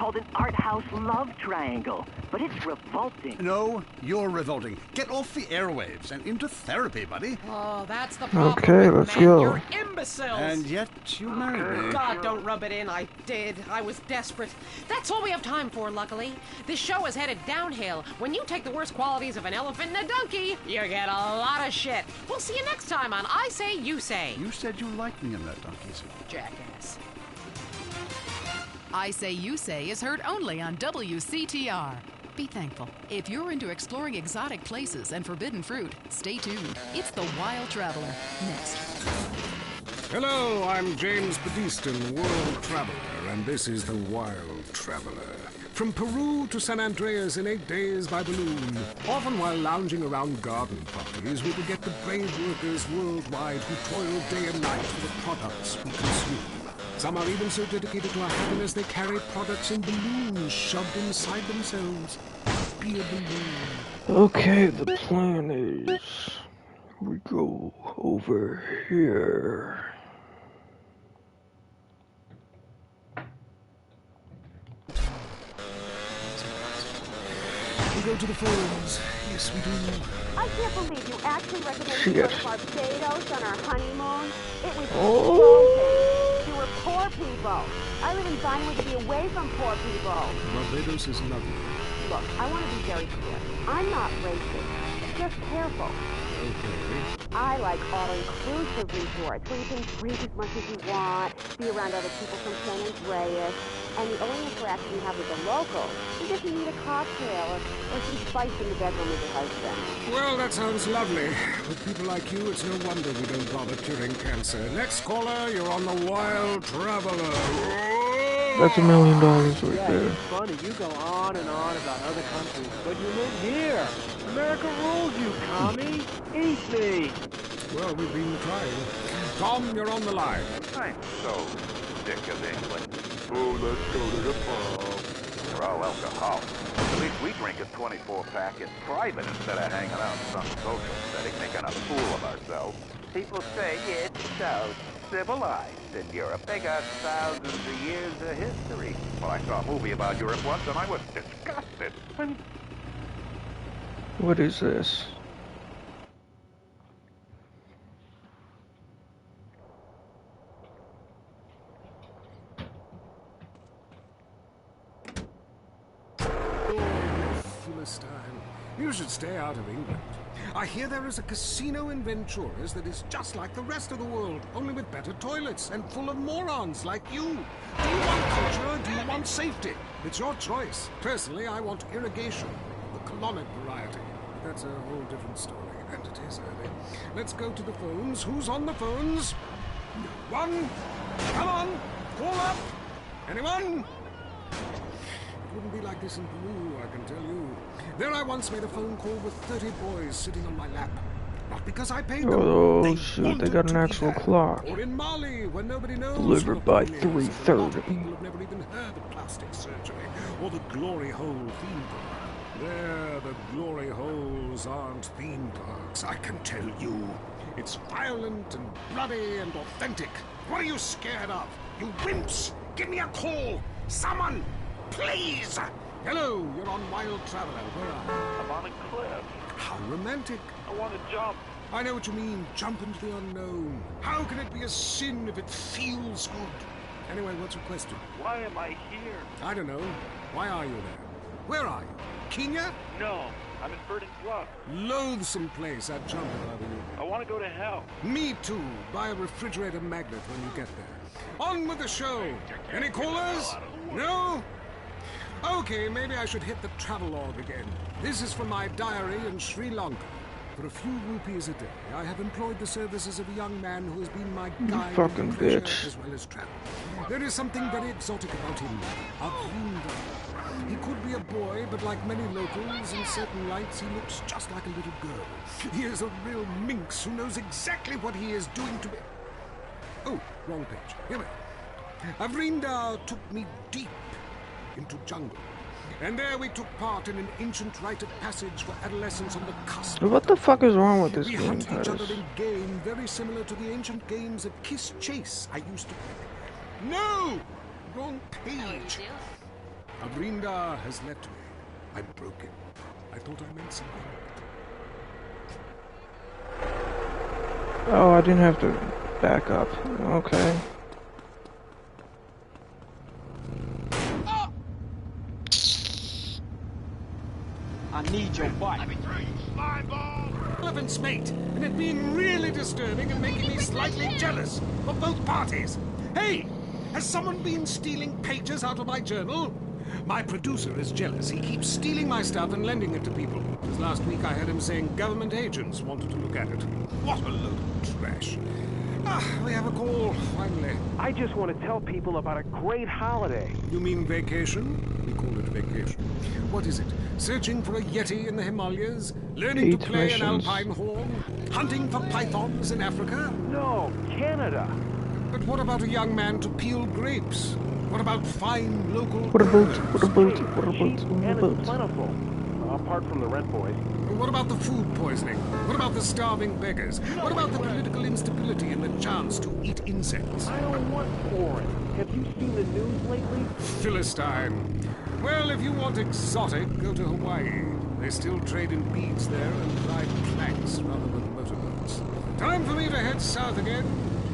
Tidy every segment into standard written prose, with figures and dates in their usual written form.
called an art house love triangle, but it's revolting. No, you're revolting. Get off the airwaves and into therapy, buddy. Oh, that's the problem. Okay, let's go. You're imbeciles. And yet you married me. God, don't rub it in. I did. I was desperate. That's all we have time for, luckily. This show is headed downhill. When you take the worst qualities of an elephant and a donkey, you get a lot of shit. We'll see you next time on I Say, You Say. You said you liked me in that donkey suit. Jackass. I Say You Say is heard only on WCTR. Be thankful. If you're into exploring exotic places and forbidden fruit, stay tuned. It's The Wild Traveler. Next. Hello, I'm James Badiston, World Traveler, and this is The Wild Traveler. From Peru to San Andreas in 8 days by balloon. Often while lounging around garden parties, we forget the brave workers worldwide who toil day and night for the products we consume. Some are even so dedicated to our happiness they carry products in balloons shoved inside themselves. Be a balloon. Okay, the plan is we go over here. We go to the phones. Yes, we do. I can't believe you actually recommended we go to Barbados on our honeymoon. It was Oh. You were poor people. I live in Vinewood to be away from poor people. Barbados is lovely. Look, I want to be very clear. I'm not racist. Just careful. Okay. I like all-inclusive resorts where you can drink as much as you want, be around other people from San Andreas, and the only interaction you have with the locals is if you need a cocktail or some spice in the bedroom with your husband. Well, that sounds lovely. With people like you, it's no wonder we don't bother curing cancer. Next caller, you're on The Wild Traveler. That's $1 million right there. It's funny, you go on and on about other countries, but you live here. America rules, you commie. Eat me. Well, we've been trying. Tom, you're on the line. I'm so sick of England. Oh, let's go to the pub. They're all alcoholics. At least we drink a 24-pack in private instead of hanging out in some social setting making a fool of ourselves. People say it's so civilized in Europe. They got thousands of years of history. Well, I saw a movie about Europe once and I was disgusted. What is this? Philistine. You should stay out of England. I hear there is a casino in Ventura's that is just like the rest of the world, only with better toilets and full of morons like you. Do you want culture or do you want safety? It's your choice. Personally, I want irrigation, the colonic variety. That's a whole different story, and it is early. Let's go to the phones. Who's on the phones? One. Come on. Call up. Anyone? It wouldn't be like this in Peru, I can tell you. There I once made a phone call with 30 boys sitting on my lap. Not because I paid them. Oh shoot, they got an actual clock. Or in Mali, where nobody knows. Delivered by what 3:30. People have never even heard of plastic surgery or the glory hole theme park. There, the glory holes aren't theme parks, I can tell you. It's violent and bloody and authentic. What are you scared of? You wimps! Give me a call! Someone! Please! Hello, you're on Wild Traveler. Where are you? I'm on a cliff. How romantic. I want to jump. I know what you mean. Jump into the unknown. How can it be a sin if it feels good? Anyway, what's your question? Why am I here? I don't know. Why are you there? Where are you? Kenya? No, I'm in Verdant Bluff. Loathsome place. I'd jump if I were you. I want to go to hell. Me too. Buy a refrigerator magnet when you get there. On with the show. Any callers? No? Okay, maybe I should hit the travelogue again. This is from my diary in Sri Lanka. For a few rupees a day, I have employed the services of a young man who has been my guide fucking in pleasure bitch. as well as travel. There is something very exotic about him. Avrinda. He could be a boy, but like many locals, in certain lights, he looks just like a little girl. He is a real minx who knows exactly what he is doing to me. Oh, wrong page. Here we go. Avrinda took me deep into jungle. And there we took part in an ancient rite of passage for adolescents on the cusp. What the fuck is wrong with this We game, hunted each guys? other in game very similar to the ancient games of Kiss Chase I used to play. No! Wrong page. Abrinda has left me. I'm broken. I thought I meant something. Oh, I didn't have to back up. Okay. I need your butt. Elephant's mate, and it being really disturbing and making me slightly jealous of both parties. Hey, has someone been stealing pages out of my journal? My producer is jealous. He keeps stealing my stuff and lending it to people. Just last week I heard him saying government agents wanted to look at it. What a load of trash. We have a call, finally. I just want to tell people about a great holiday. You mean vacation? We call it vacation. What is it? Searching for a yeti in the Himalayas? Learning to play an alpine horn? Hunting for pythons in Africa? No, Canada. But what about a young man to peel grapes? What about fine local What about, birds? what about, what about, Cheap what and about? it's plentiful. Apart from the rent boys. What about the food poisoning? What about the starving beggars? What about the political instability and the chance to eat insects? I don't want foreign. Have you seen the news lately? Philistine. Well, if you want exotic, go to Hawaii. They still trade in beads there and ride planks rather than motorboats. Time for me to head south again.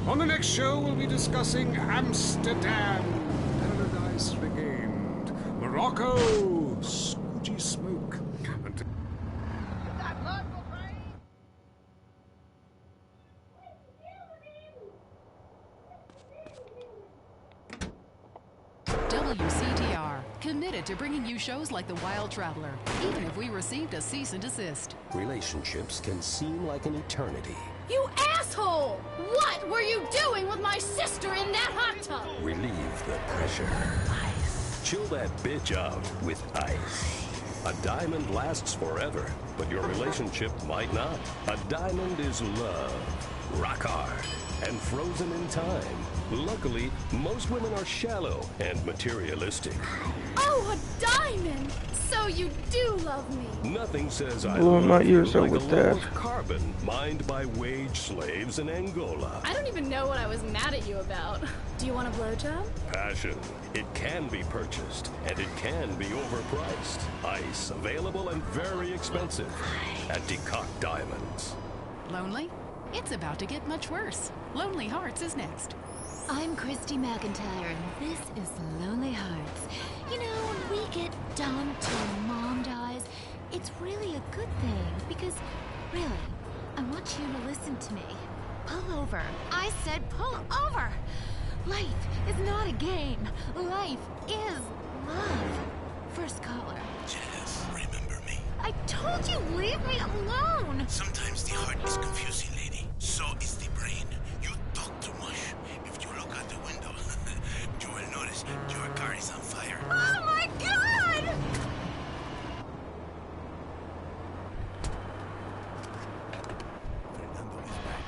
On the next show, we'll be discussing Amsterdam. Paradise regained. Morocco. Scoogy smoke. And WCTR, committed to bringing you shows like The Wild Traveler, even if we received a cease and desist. Relationships can seem like an eternity. You asshole! What were you doing with my sister in that hot tub? Relieve the pressure. Ice. Chill that bitch out with ice. A diamond lasts forever, but your relationship might not. A diamond is love, rock hard, and frozen in time. Luckily, most women are shallow and materialistic. Oh, a diamond! So you do love me. Nothing says I Blowing my love you ears out like with a that. love of carbon mined by wage slaves in Angola. I don't even know what I was mad at you about. Do you want a blowjob? Passion. It can be purchased, and it can be overpriced. Ice, available and very expensive at Decock Diamonds. Lonely? It's about to get much worse. Lonely Hearts is next. I'm Christy McIntyre, and this is Lonely Hearts. You know, when we get dumped or mom dies, it's really a good thing, because, really, I want you to listen to me. Pull over. I said pull over! Life is not a game. Life is love. First caller. Janice, remember me? I told you, leave me alone! Sometimes the heart is confusing, lady. So is the brain. You talk too much. If you look out the window, you will notice your car is on fire. Oh my God! Fernando is back.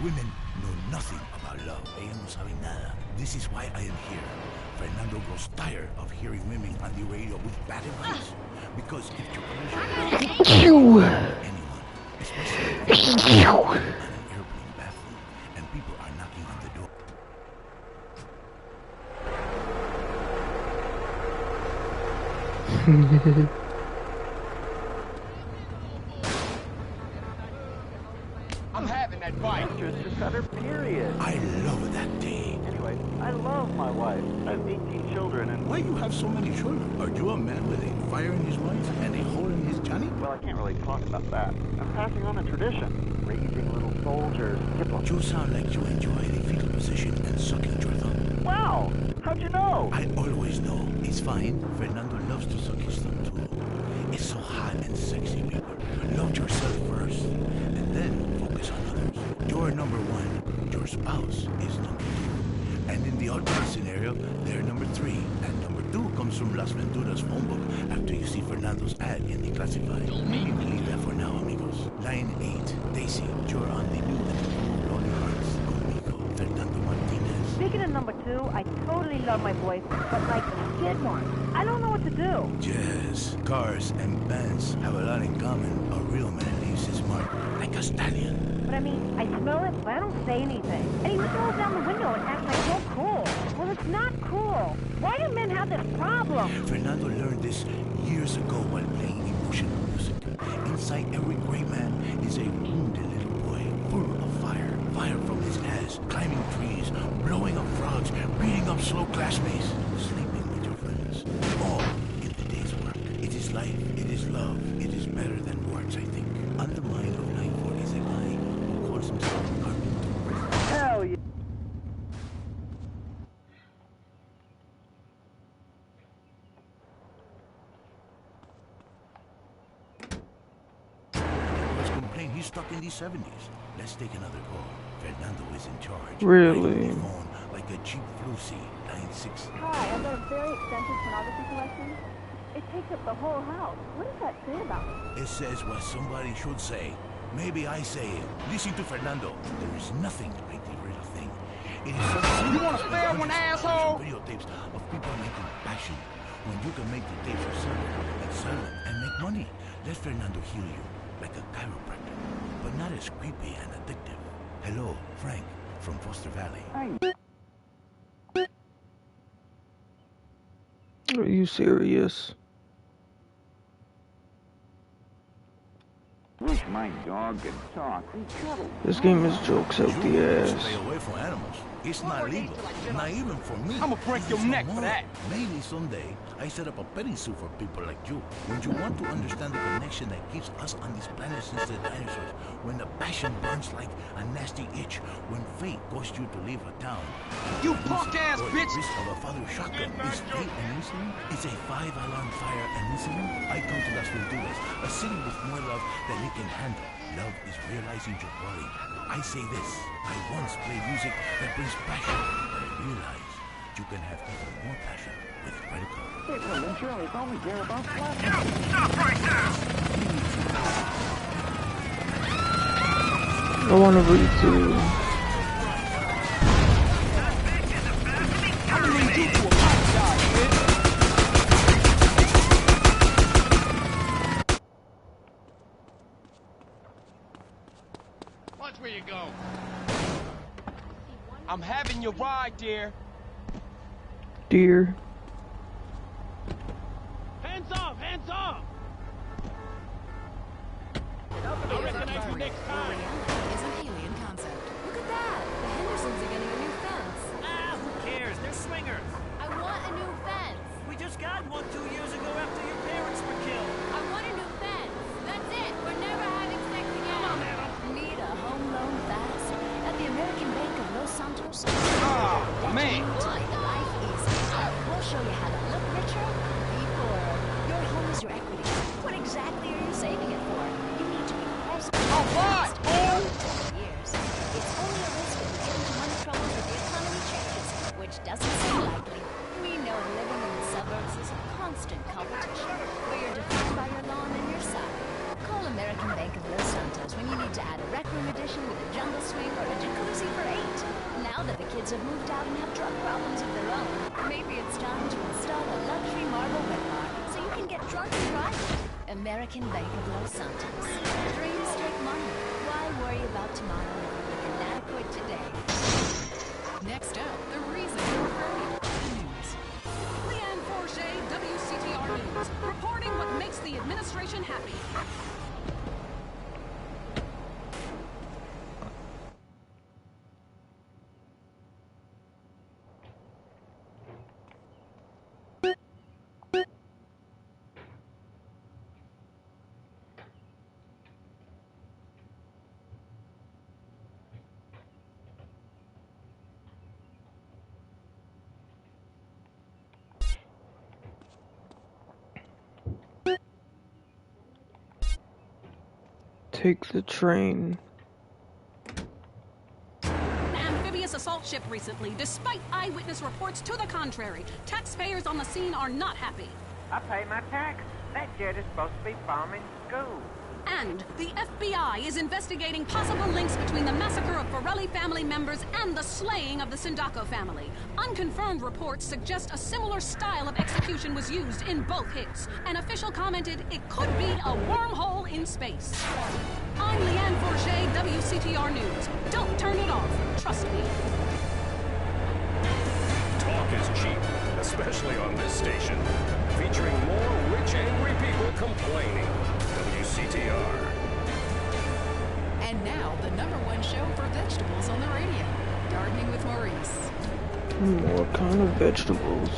Women know nothing about love. Ellas no saben nada. This is why I am here. Fernando grows tired of hearing women on the radio with bad advice. Because if you anyone, especially on an airplane bathroom, and people are knocking on the door. I'm having that bike. Just cut her period. I love that day. Anyway, I love my wife. I have 18 children and... Why you have so many children? Are you a man with a fire in his wife and a hole in his Johnny? Well, I can't really talk about that. I'm passing on a tradition. Raising little soldiers. You sound like you enjoy the fetal position and sucking your thumb. Wow! How'd you know? I always know. It's fine. Fernando loves to suck his thumb too. It's so hot and sexy, people. Love yourself first, and then focus on others. You're number one. Your spouse is number two. And in the alternate scenario, they're number three. And number two comes from Las Venturas phone book after you see Fernando's ad in the classified. Maybe we leave that for now, amigos. Line 8. Daisy, you're on the new Lonely Hearts conmigo, Fernando Martinez. Speaking of number two, I totally love my voice, but like a kid one. I don't know what to do. Yes, cars and bands have a lot in common. A real man leaves his mark like a stallion. But I mean, I smell it, but I don't say anything. And he just rolls down the window and acts like so cool. Well, it's It's not cool. Why do men have this problem? Fernando learned this years ago while playing emotional music. Inside every great man is a wounded little boy, full of fire. Fire from his ass, climbing trees, blowing up frogs, beating up slow classmates, sleeping with your friends. All in the day's work. It is life, it is love, it is better than words, I think. On the mind of 940 is a guy who calls himself Carpenter. Hell yeah. He's stuck in the 70s. Let's take another call. Fernando is in charge. Really? Phone like a cheap Lucy. 96. Hi, I've got a very extensive pornography collection. It takes up the whole house. What does that say about me? It says what somebody should say. Maybe I say it. Listen to Fernando. There is nothing like the real thing. It is something. You want to spare one, asshole? Videotapes of people making passion. When you can make the tapes yourself and sell them and make money. Let Fernando heal you like a chiropractor, but not as creepy and addictive. Hello, Frank from Foster Valley. Are you serious? Wish my dog could talk. This game is jokes out the ass. Stay away from animals. It's not legal. Not even for me. I'ma break your neck for that. Maybe someday I set up a petting zoo for people like you. When you want to understand the connection that keeps us on this planet since the dinosaurs, when the passion burns like a nasty itch, when fate caused you to leave a town. You punk-ass bitch! The risk of a father's shotgun is fate and incident. It's a 5-alarm fire and incident. I come to Las Venturas, a city with more love than it can handle. Love is realizing your body. I say this, I once played music that brings passion, but I realize you can have even more passion with credit card. April and Shirley only care about fun. Stop right now! I want to read too. I'm gonna need you to apologize, bitch. Watch where you go. I'm having your ride, dear. Dear. Hands off! Hands off! I recognize you next time. Is an alien concept. Look at that! The Hendersons are getting a new fence. Ah, who cares? They're swingers. I want a new fence. We just got one 2 years ago after your parents were killed. I want a new fence. That's it. We're never having sex again. Need a home loan fast? At the American Bank of Los Santos. Oh, man. Life easy. We'll show you how to look richer, be poorer. Your home is your equity. What exactly are you saving it for? You need to be pressed. All right, fool! Years. It's only a risk if you get into money troubles if the economy changes, which doesn't seem likely. We know living in the suburbs is a constant competition, where you're defined by your lawn and your side. Call American Bank of Los Santos when you need to add a rec room addition with a jungle swing or a jacuzzi for 8. Now that the kids have moved out and have drug problems of their own, maybe it's time to install a luxury marble wet bar so you can get drunk and private. American Bank of Los Santos. Dreams take money. Why worry about tomorrow when you can adequate today? Next up, the reason you're hurting. The news. Leanne Forget, WCTR News, reporting what makes the administration happy. Take the train. Amphibious assault ship recently, despite eyewitness reports to the contrary. Taxpayers on the scene are not happy. I pay my tax. That jet is supposed to be bombing schools. And the FBI is investigating possible links between the massacre of Borelli family members and the slaying of the Sindaco family. Unconfirmed reports suggest a similar style of execution was used in both hits. An official commented it could be a wormhole in space. I'm Leanne Forget, WCTR News. Don't turn it off. Trust me. Talk especially on this station, featuring more rich, angry people complaining. WCTR. And now, the #1 show for vegetables on the radio. Gardening with Maurice. What kind of vegetables?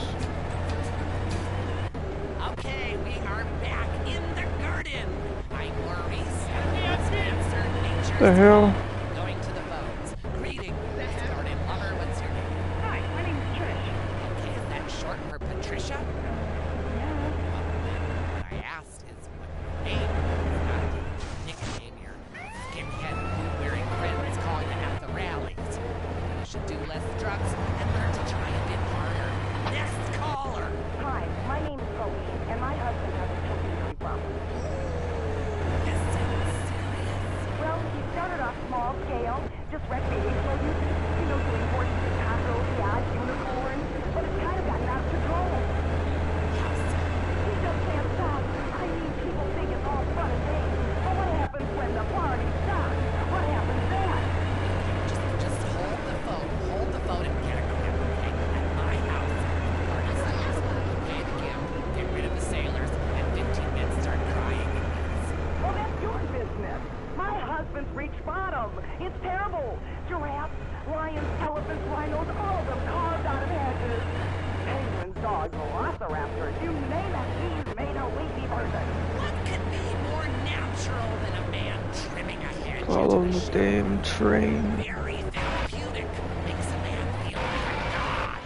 Okay, we are back in the garden. I'm Maurice. Answer nature's The hell? call. Going to the phones. Greetings, garden lover. What's your name? Hi, my name's Trish. Okay, is that short for Patricia? Yeah. What I asked is what your name is, not the nickname your skinhead blue-wearing friends call you at the rallies. You should do less drugs and learn to try a bit harder. Next caller. Hi, my name is Colleen, and my husband hasn't told me very well. This sounds serious. Well, he started off small scale, just recreational use, doing horses and tacos, yachts, unicorns, but it's kind of gotten out of control. He just can't stop. I mean, people think it's all fun and games, but what happens when the party stops? What happens then? Just hold the phone and get a grip, okay? At my house, parties pay the gift, get rid of the sailors, and 15 minutes start crying. Well, that's your business. My husband's reached bottom. It's terrible. Giraffes, lions, elephants, rhinos, all of them carved out of hedges. Penguins, dogs, velociraptors, you name it, he's made a lazy person. What could be more natural than a man trimming a hedge? Follow the damn train. Very therapeutic. Makes a man feel like a god.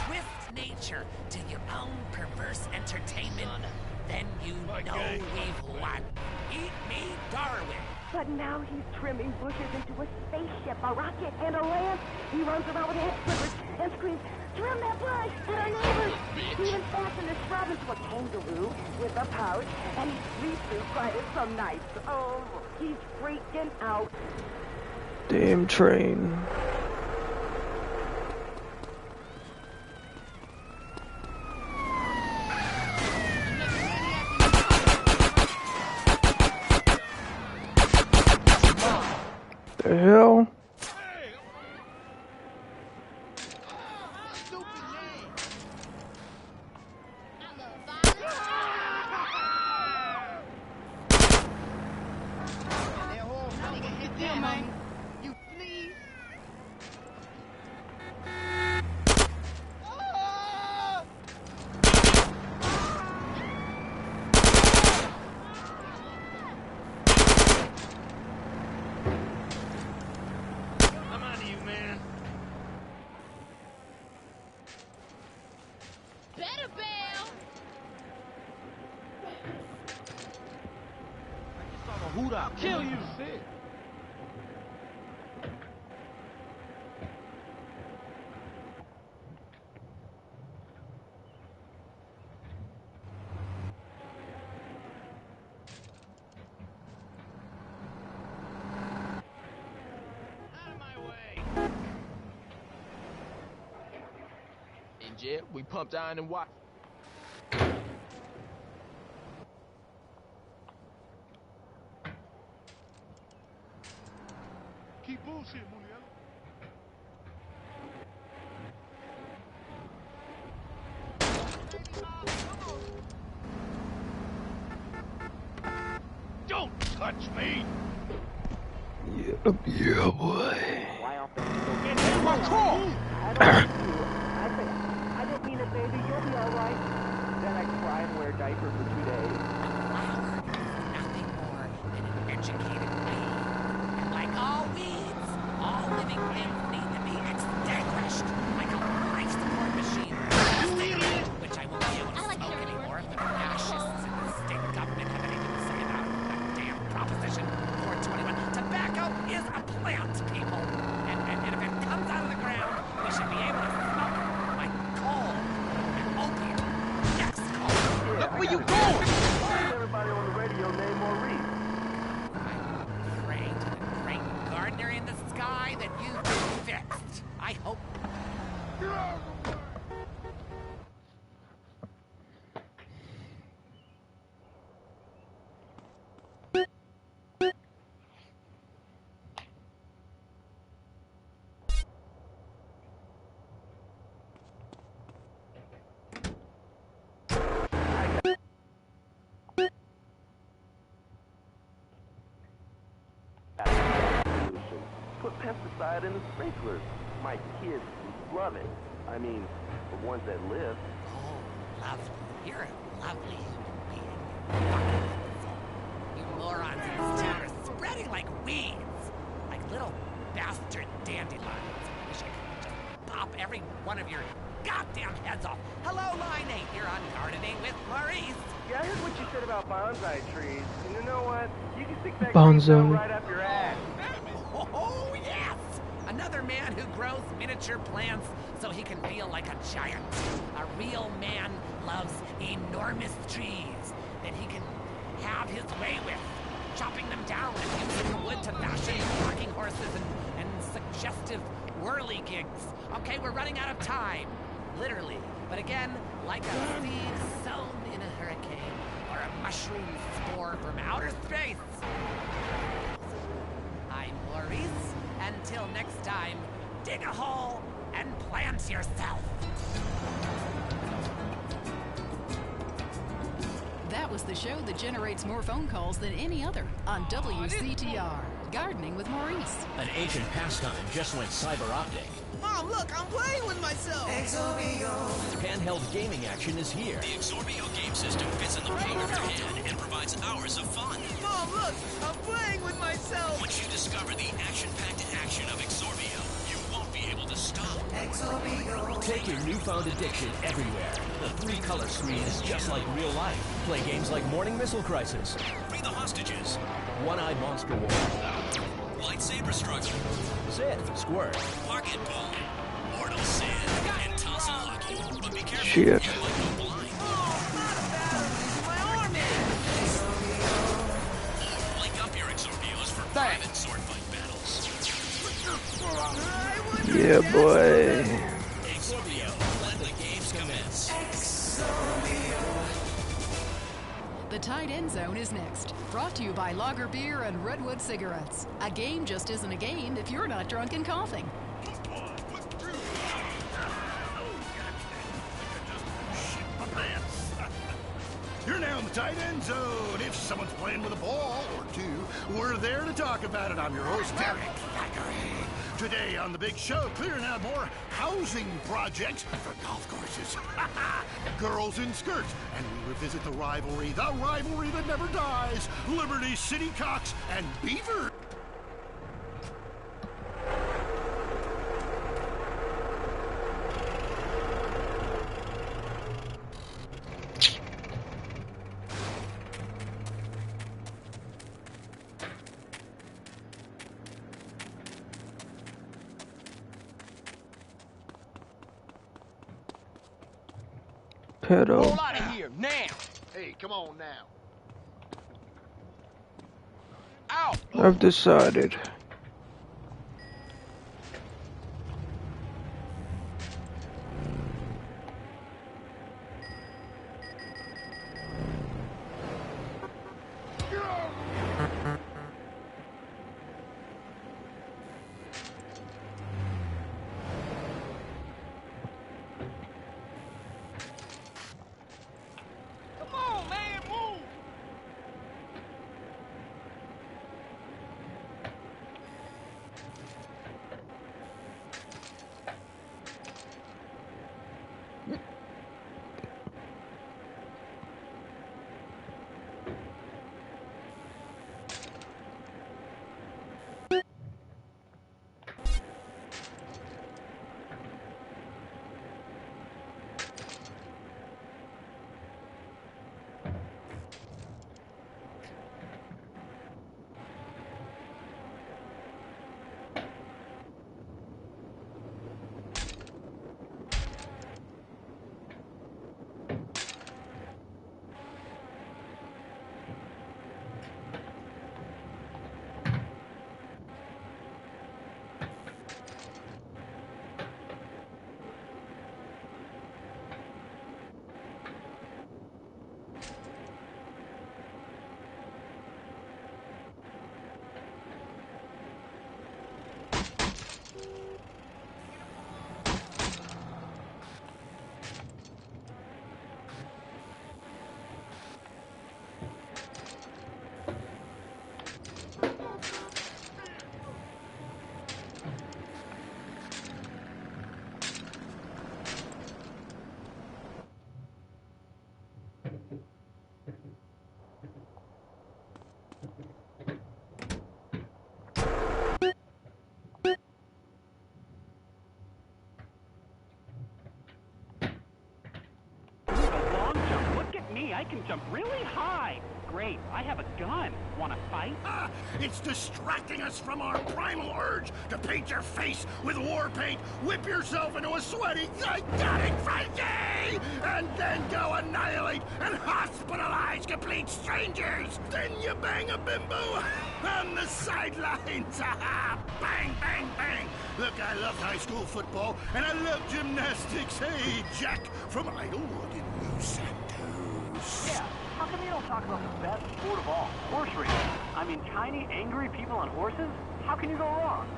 Twist nature to your own perverse entertainment, then you know we've won. Eat me, Darwin. But now he's trimming bushes into a spaceship, a rocket, and a lance. He runs around with head flippers and screams, "Trim that bush! Get our neighbors!" He even fastened his shrub into a kangaroo with a pouch, and he sleeps through Fridays some nights. Oh, he's freaking out. Damn train. The hell? I'll kill you. In jail, we pumped iron and watch. Keep bullshit, Muriel. Don't touch me! Yeah, boy. What's wrong? I didn't mean it, baby. You'll be all right. Then I cry and wear a diaper for 2 days. Nothing more than an educated weed. And like all weeds, all living things need to be extinguished like a life support machine. Which I won't be able to smoke anymore if the fascists in the state government have anything to say about that damn Proposition 421. Tobacco is a plant, people. And if it comes out of the ground, we should be able to smoke it like coal and opium. Next call. Look where you going! Everybody on the radio named Maurice. I'm praying to the great gardener in the sky that you've been fixed. I hope. pesticide in the sprinklers. My kids love it. I mean, the ones that live. Oh, lovely. You're a lovely being. You morons in this town are spreading like weeds. Like little bastard dandelions. I wish I could just pop every one of your goddamn heads off. Hello, Line 8. You're on Gardening with Maurice. Yeah, I heard what you said about bonsai trees. And you know what? You can stick that Bonsai. green right up your ass. Oh, yes! Another man who grows miniature plants so he can feel like a giant. A real man loves enormous trees that he can have his way with, chopping them down and using the wood to fashion rocking horses and suggestive whirly gigs. Okay, we're running out of time. Literally. But again, like a seed sown in a hurricane or a mushroom spore from outer space. I'm Maurice. Until next time, dig a hole and plant yourself. That was the show that generates more phone calls than any other on WCTR. Gardening with Maurice. An ancient pastime just went cyber optic. Mom, look, I'm playing with myself. Handheld gaming action is here. The Exorbio game system fits in the palm of your hand and provides hours of fun. Mom, look, I'm playing with myself. Once you discover the action-packed action of Exorbio, you won't be able to stop. Take your newfound addiction everywhere. The 3-color screen is just like real life. Play games like Morning Missile Crisis, Free the hostages. One-Eyed Monster War, Lightsaber struggle. Sith, Squirt, Pocket pull. Mortal sin. And Tussle Lucky. But be careful. Shit. You might go blind. Or link up your Exorbios for private sword fight battles. Yeah, boy. Exorbio. Let the games commence. The Tight End Zone is next. Brought to you by Lager Beer and Redwood Cigarettes. A game just isn't a game if you're not drunk and coughing. You're now in the tight end zone. If someone's playing with a ball or two, we're there to talk about it. I'm your host, Derek Thackeray. Today on The Big Show, clearing out more housing projects for golf courses. Girls in skirts. And we revisit the rivalry that never dies. Liberty City Cocks and Beaver. Pedo. Roll out of here, now! Hey, come on now. Ow! I've decided. Come on, man, move! Like me, I can jump really high. Great, I have a gun. Wanna fight? It's distracting us from our primal urge to paint your face with war paint, whip yourself into a sweaty, psychotic frenzy, and then go annihilate and hospitalize complete strangers. Then you bang a bimbo on the sidelines. Bang, bang, bang. Look, I loved high school football, and I love gymnastics. Hey, Jack from Idlewood in Los Santos. Yeah. How come you don't talk about the best sport of all, horse racing? I mean, tiny, angry people on horses? How can you go wrong?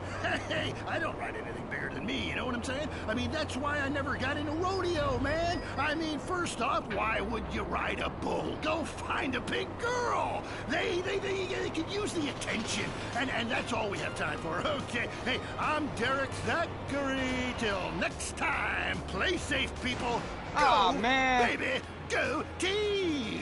Hey, I don't ride anything bigger than me, you know what I'm saying? I mean, that's why I never got into rodeo, man. I mean, first off, why would you ride a bull? Go find a big girl. They could use the attention, and that's all we have time for. Okay, hey, I'm Derek Thackeray. Till next time, play safe, people. Go, man. Baby, go team!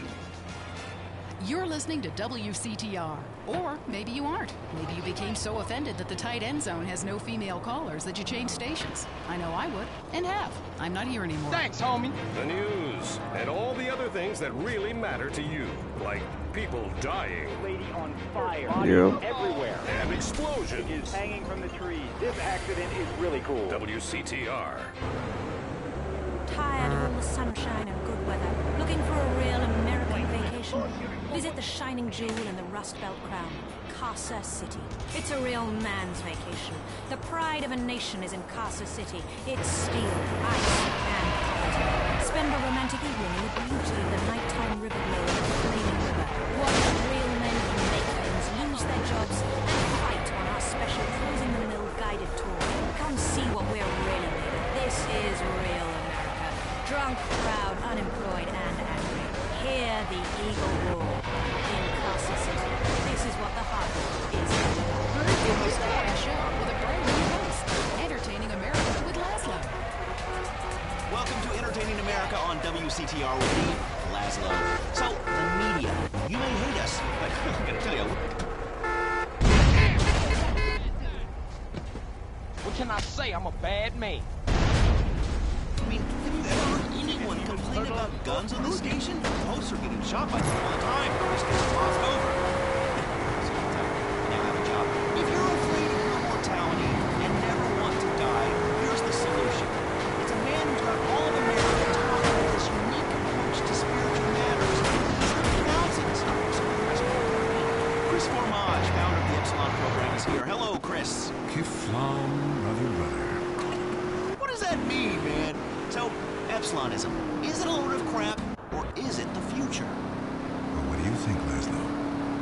You're listening to WCTR. Or maybe you aren't. Maybe you became so offended that the tight end zone has no female callers that you changed stations. I know I would, and have. I'm not here anymore. Thanks, homie. The news, and all the other things that really matter to you, like people dying. Lady on fire. Yep. Everywhere. And explosions. Is hanging from the trees. This accident is really cool. WCTR. Tired of all the sunshine and good weather, looking for a real American vacation? Visit the shining jewel in the Rust Belt crown, Casa City. It's a real man's vacation. The pride of a nation is in Casa City. It's steel, ice, and poverty. Spend a romantic evening in the beauty of the nighttime river glow of the flaming river. Watch real men who make things lose their jobs and fight on our special Closing the Mill guided tour. Come see what we're really made of. This is real America. Drunk, proud, unemployed, and angry. Hear the eagle roar in Casa City. This is what the heart is. It's the morning show with a brand new host, Entertaining America with Laszlo. Welcome to Entertaining America on WCTR with me, Laszlo. So, the media. You may hate us, but I'm gonna tell you. What can I say? I'm a bad man. I mean, have you ever heard anyone complain about guns on the station? Hosts are getting shot by them all the time. This gets glossed over. Now I have a job. If you're afraid of your mortality and never want to die, here's the solution. It's a man who's got all of America talking with this unique approach to spiritual matters. He's pronouncing stuff. Chris Formage, founder of the Epsilon program, is here. Hello, Chris. Kiflam, brother. What does that mean, man? So, Epsilonism, is it a load of crap, or is it the future? Well, what do you think, Laszlo?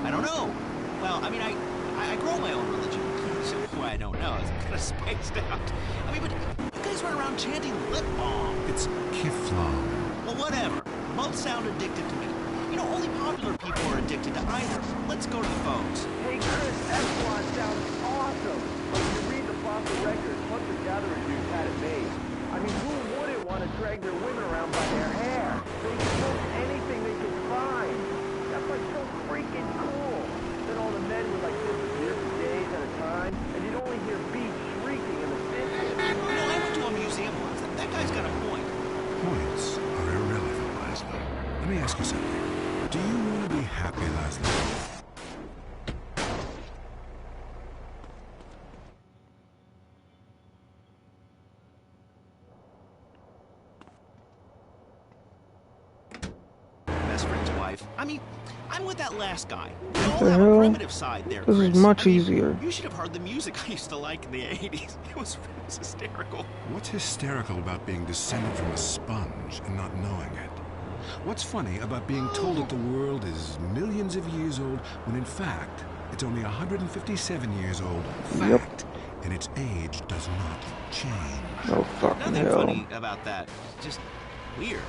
I don't know. Well, I mean, I grow my own religion. So why I don't know, it's kind of spaced out. I mean, but you guys run around chanting lip balm. It's Kiflam. Well, whatever. Both sound addicted to me. You know, only popular people are addicted to either. Let's go to the phones. Hey, Chris, Epsilon sounds awesome. But if you read the fossil records, what the gathering dudes had it made. I mean, who wouldn't want to drag their women around by their hair? They smoke anything they can find. That's like so freaking cool. Then all the men would like disappear for days at a time, and you'd only hear beats shrieking in the distance. You know, I went to a museum once. That guy's got a point. Points are irrelevant, Laszlo. Let me ask you something. Do you want to be happy, Laszlo? Best friend's wife. I mean, I'm with that last guy. We all The have a hell? primitive side there, This Chris. is much I mean, easier. You should have heard the music I used to like in the 80s. It was hysterical. What's hysterical about being descended from a sponge and not knowing it? What's funny about being told that the world is millions of years old when in fact it's only 157 years old? Fact. And its age does not change. Oh, fucking Nothing hell. funny about that. Just weird.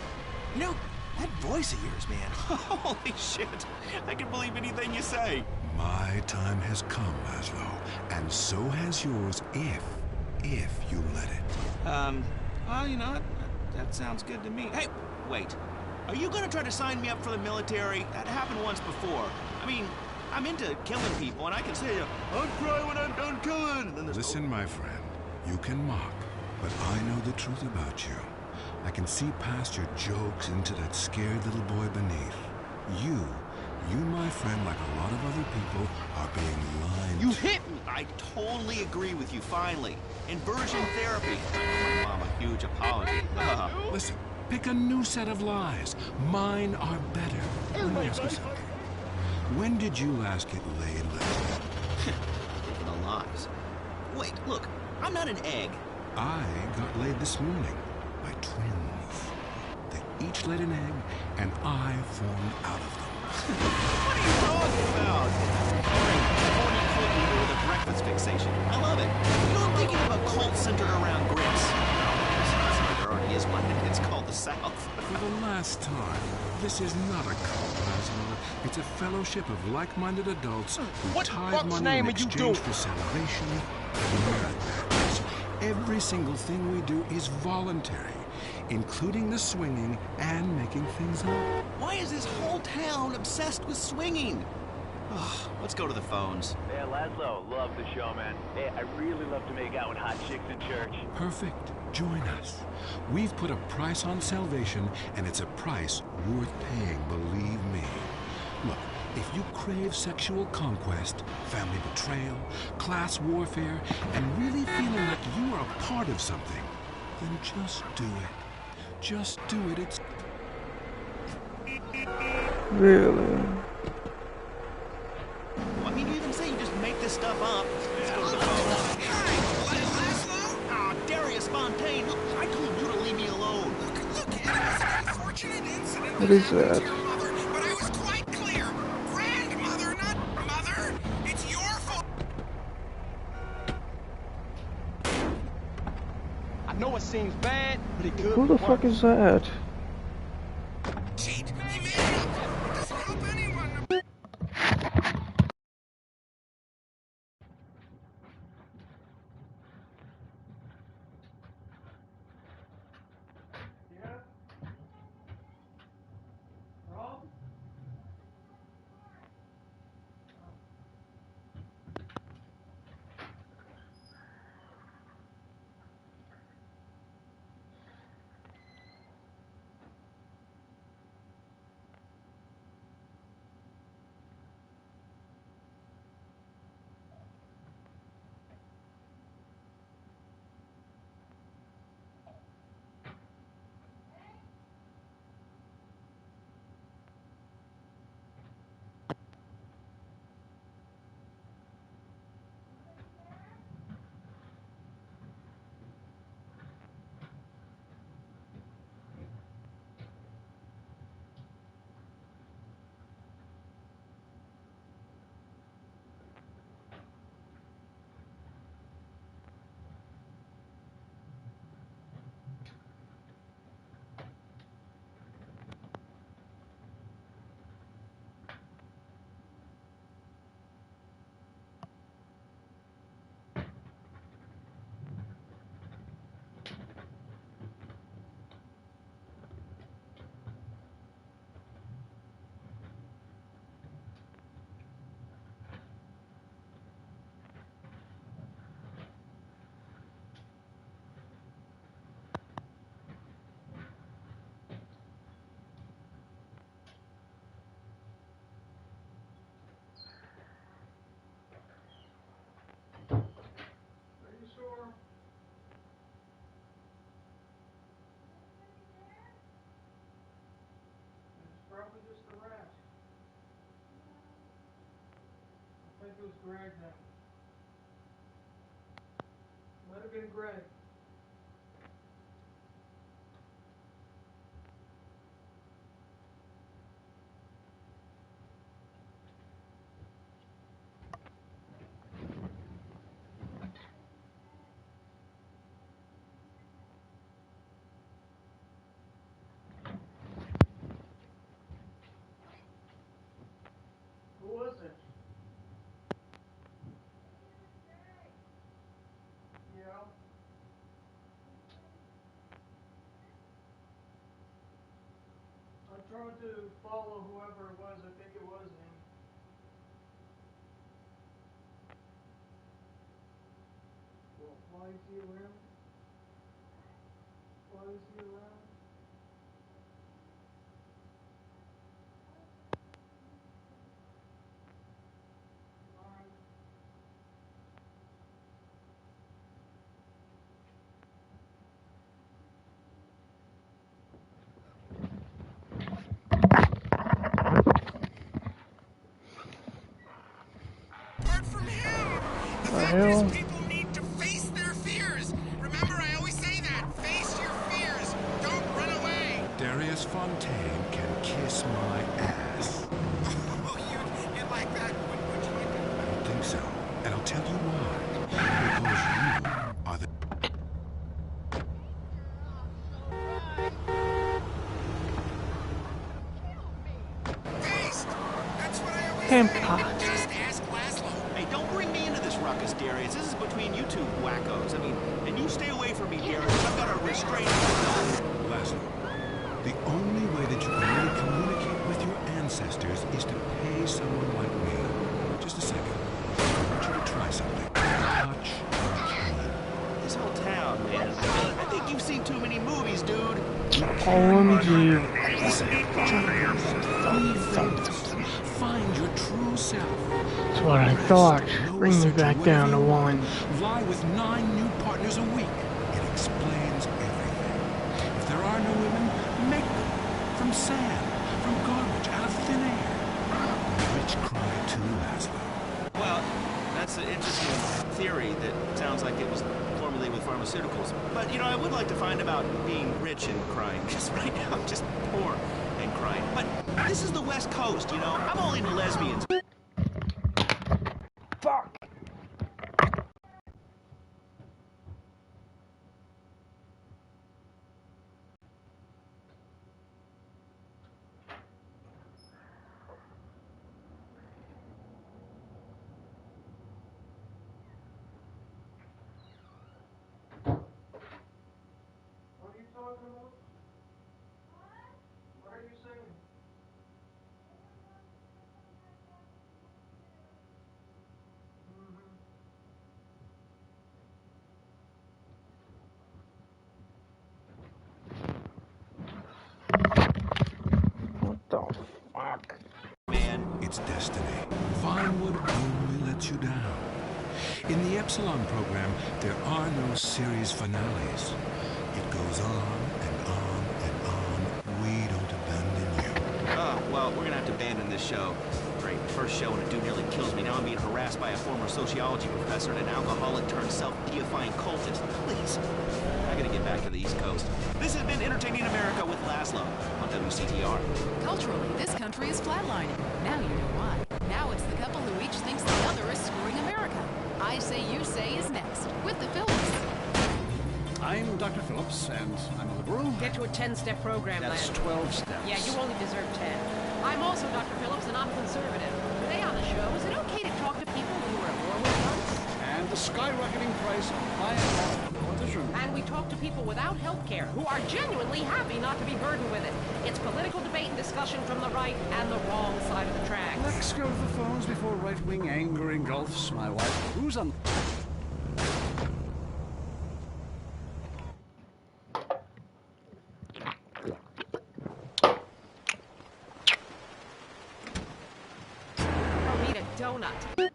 You know, that voice of yours, man. Holy shit. I can believe anything you say. My time has come, Laszlo, and so has yours if you let it. Well, you know, that sounds good to me. Hey, wait. Are you gonna try to sign me up for the military? That happened once before. I mean, I'm into killing people, and I can say, I'll cry when I'm done killing. And then there's Listen, my friend, you can mock, but I know the truth about you. I can see past your jokes into that scared little boy beneath. You, my friend, like a lot of other people, are being lied You to. hit me! I totally agree with you, finally. Inversion therapy. I owe my mom a huge apology. Listen, pick a new set of lies. Mine are better. Let me ask you something. When did you last get laid, little? Taking the lies. Wait, look, I'm not an egg. I got laid this morning by twins. They each laid an egg, and I formed out of them. What are you talking about? Great, horny cult leader with a breakfast fixation. I love it. You know, I'm thinking of a cult centered around grits. There already is one. It's called the South. For the last time, this is not a cult, Laszlo. It's a fellowship of like-minded adults who tithe money in exchange for salvation and miracles. Every single thing we do is voluntary, including the swinging and making things up. Why is this whole town obsessed with swinging? Ugh, let's go to the phones. Yeah, Laszlo, love the show, man. Hey, I really love to make out with hot chicks in church. Perfect. Join us. We've put a price on salvation, and it's a price worth paying, believe me. Look, if you crave sexual conquest, family betrayal, class warfare, and really feeling like you are a part of something, then just do it. Just do it. It's... Really? I mean, you even say you just make this stuff up. Let's go to the phone. Ah, Darius Fontaine, look, I told you to leave me alone. Look, it was an unfortunate incident. What is that? Mother, but I was quite clear. Grandmother, not mother. It's your fault. I know it seems bad, but it could Who the fuck is that? Cheat. He made it up. It doesn't help anyone. Probably just a rat. I think it was Greg then. Might have been Greg. Who was it? Yeah. I'm trying to follow whoever it was. I think it was him. Well, why is he around? Why is he around? Andreas Fontaine can kiss my ass. Oh, you like that? What you do? I don't think so. And I'll tell you why. Because you are the... Beast! That's what I always Impact. say. Just ask Laszlo. Hey, don't bring me into this ruckus, Darius. This is between you two wackos. I mean, and you stay away from me, Darius. I've got a restraining order. Laszlo, the only way that you can really communicate with your ancestors is to pay someone like me. Just a second. I want you to try something. Touch the key. This whole town, man. I think you've seen too many movies, dude. OMG. Listen, find your true self. That's what I thought. Bring me back down to one. Lie with 9 new partners a week. It explains everything. If there are no women, make them. From sand, from garbage, out of thin air. The rich cry too, Laszlo. Well, that's an interesting theory that sounds like it was formulated with pharmaceuticals. But, you know, I would like to find about being rich and crying, because right now I'm just poor and crying. But this is the West Coast, you know? I'm only into lesbians. Fuck. What are you talking about? What are you saying? What the fuck? Man, it's destiny. Vinewood only lets you down. In the Epsilon program, there are no series finales. It goes on and on and on. We don't abandon you. Oh, well, we're gonna have to abandon this show. Great, first show and a dude nearly kills me. Now I'm being harassed by a former sociology professor and an alcoholic turned self-deifying cultist. Please, I gotta get back to the East Coast. This has been Entertaining America with Laszlo on WCTR. Culturally, this country is flatlining. Now you know why. Now it's the couple who each thinks the other is screwing America. I Say You Say is next, with the Phillips. I'm Dr. Phillips, and I'm a liberal. Get to a 10-step program, That's Lad. 12 steps. Yeah, you only deserve 10. I'm also Dr. Phillips, and I'm conservative. Today on the show, is it okay to talk to people who were at war with guns? And the skyrocketing price of buying politician. And we talk to people without health care who are genuinely happy not to be burdened with it. It's political debate and discussion from the right and the wrong side of the tracks. Let's go to the phones before right-wing anger engulfs my wife. Who's on... I'll need a donut.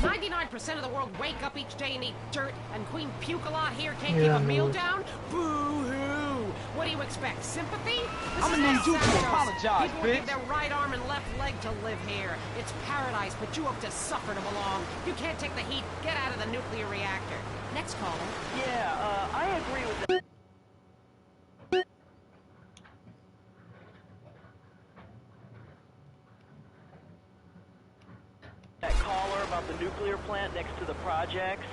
99% of the world wake up each day and eat dirt, and Queen Puke a lot here can't keep a meal down? Boo-hoo! What do you expect, sympathy? This I'ma is need Los you to Santos. apologize, People will give bitch. their right arm and left leg to live here. It's paradise, but you have to suffer to belong. You can't take the heat. Get out of the nuclear reactor. Next caller. Yeah, I agree with that. That caller about the nuclear plant next to the projects.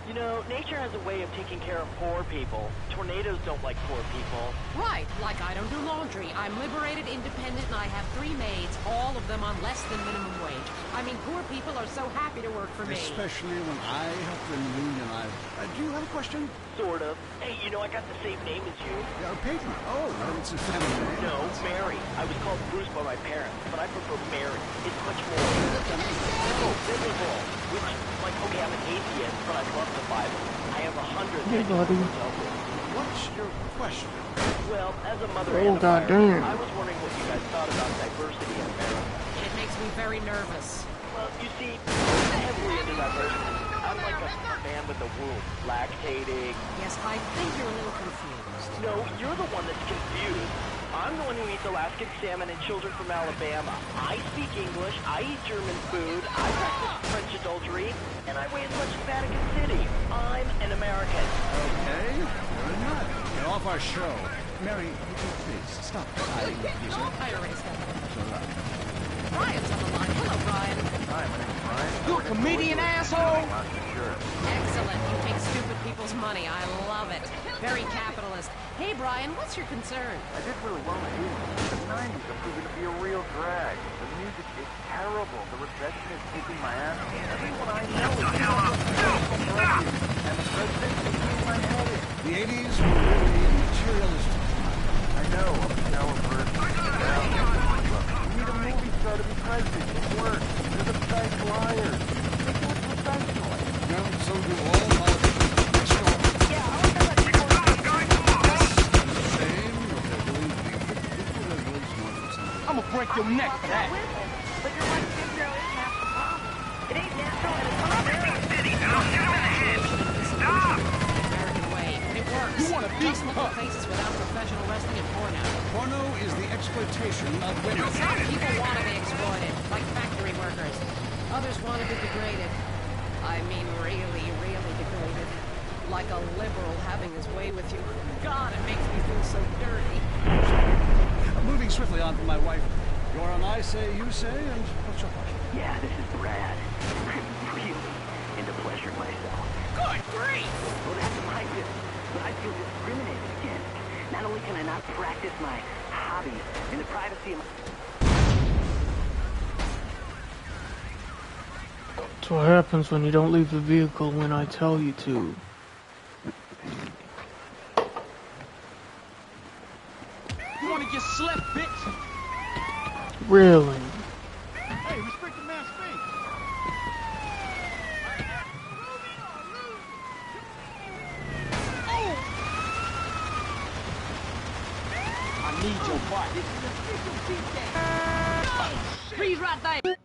You know, nature has a way of taking care of poor people. Tornadoes don't like poor people. Right, like I don't do laundry. I'm liberated, independent, and I have 3 maids, all of them on less than minimum wage. I mean, poor people are so happy to work for me. Especially when I help them unionize. Do you have a question? Sort of. Hey, you know, I got the same name as you. Yeah, Peyton. Oh, it's a family name. No, Mary. I was called Bruce by my parents, but I prefer Mary. It's much more biblical. Which, like, okay, I'm an atheist, but I love the Bible. I have 100 Hey, buddy. What's your question? Well, as a mother Oh, and a goddamn. I was wondering what you guys thought about diversity in America. It makes me very nervous. Well, you see, I'm heavily into diversity. I'm like a man with a womb, lactating. Yes, I think you're a little confused. No, you're the one that's confused. I'm the one who eats Alaskan salmon and children from Alabama. I speak English, I eat German food, I practice French adultery, and I weigh as much as Vatican City. I'm an American. Okay, fair enough. Get off our show. Mary, please, stop hiding with you, sir. I erased that. So, Brian's on the line. Hello, Brian. Hi, my name's Brian. You a comedian, asshole? Excellent. You take stupid people's money. I love it. Very capitalist. Hey, Brian, what's your concern? I did really well in England. The 90s are proving to be a real drag. The music is terrible. The recession is kicking my ass. Everyone I know is and the president is kicking my head in. the 80s were really a materialistic time. I know, I'm a sour person. You need a movie star to be president. It works. They're the best liars. They do it professionally. Well, so do all politicians. Yeah, I want to let people Same, but they're doing the equal regulation of something. I'm gonna break your neck for that. But your wife Israel is half the problem. It ain't natural and it's American way. It works. You wanna beat Just look at places without professional wrestling and porno. Porno is the exploitation of women. Some people want to be exploited, like factory workers. Others want to be degraded. I mean, really, really degraded. Like a liberal having his way with you. God, it makes me feel so dirty. Moving swiftly on from my wife. You're an I say, you say, and what's your question? Yeah, this is Brad. I'm really into pleasure myself. Good grief! Well, that's my business, but I feel discriminated against. Not only can I not practice my hobbies in the privacy of my... That's what happens when you don't leave the vehicle when I tell you to. You wanna get slept, bitch? Really? Hey, respect the man's space. I need your body. Freeze right there.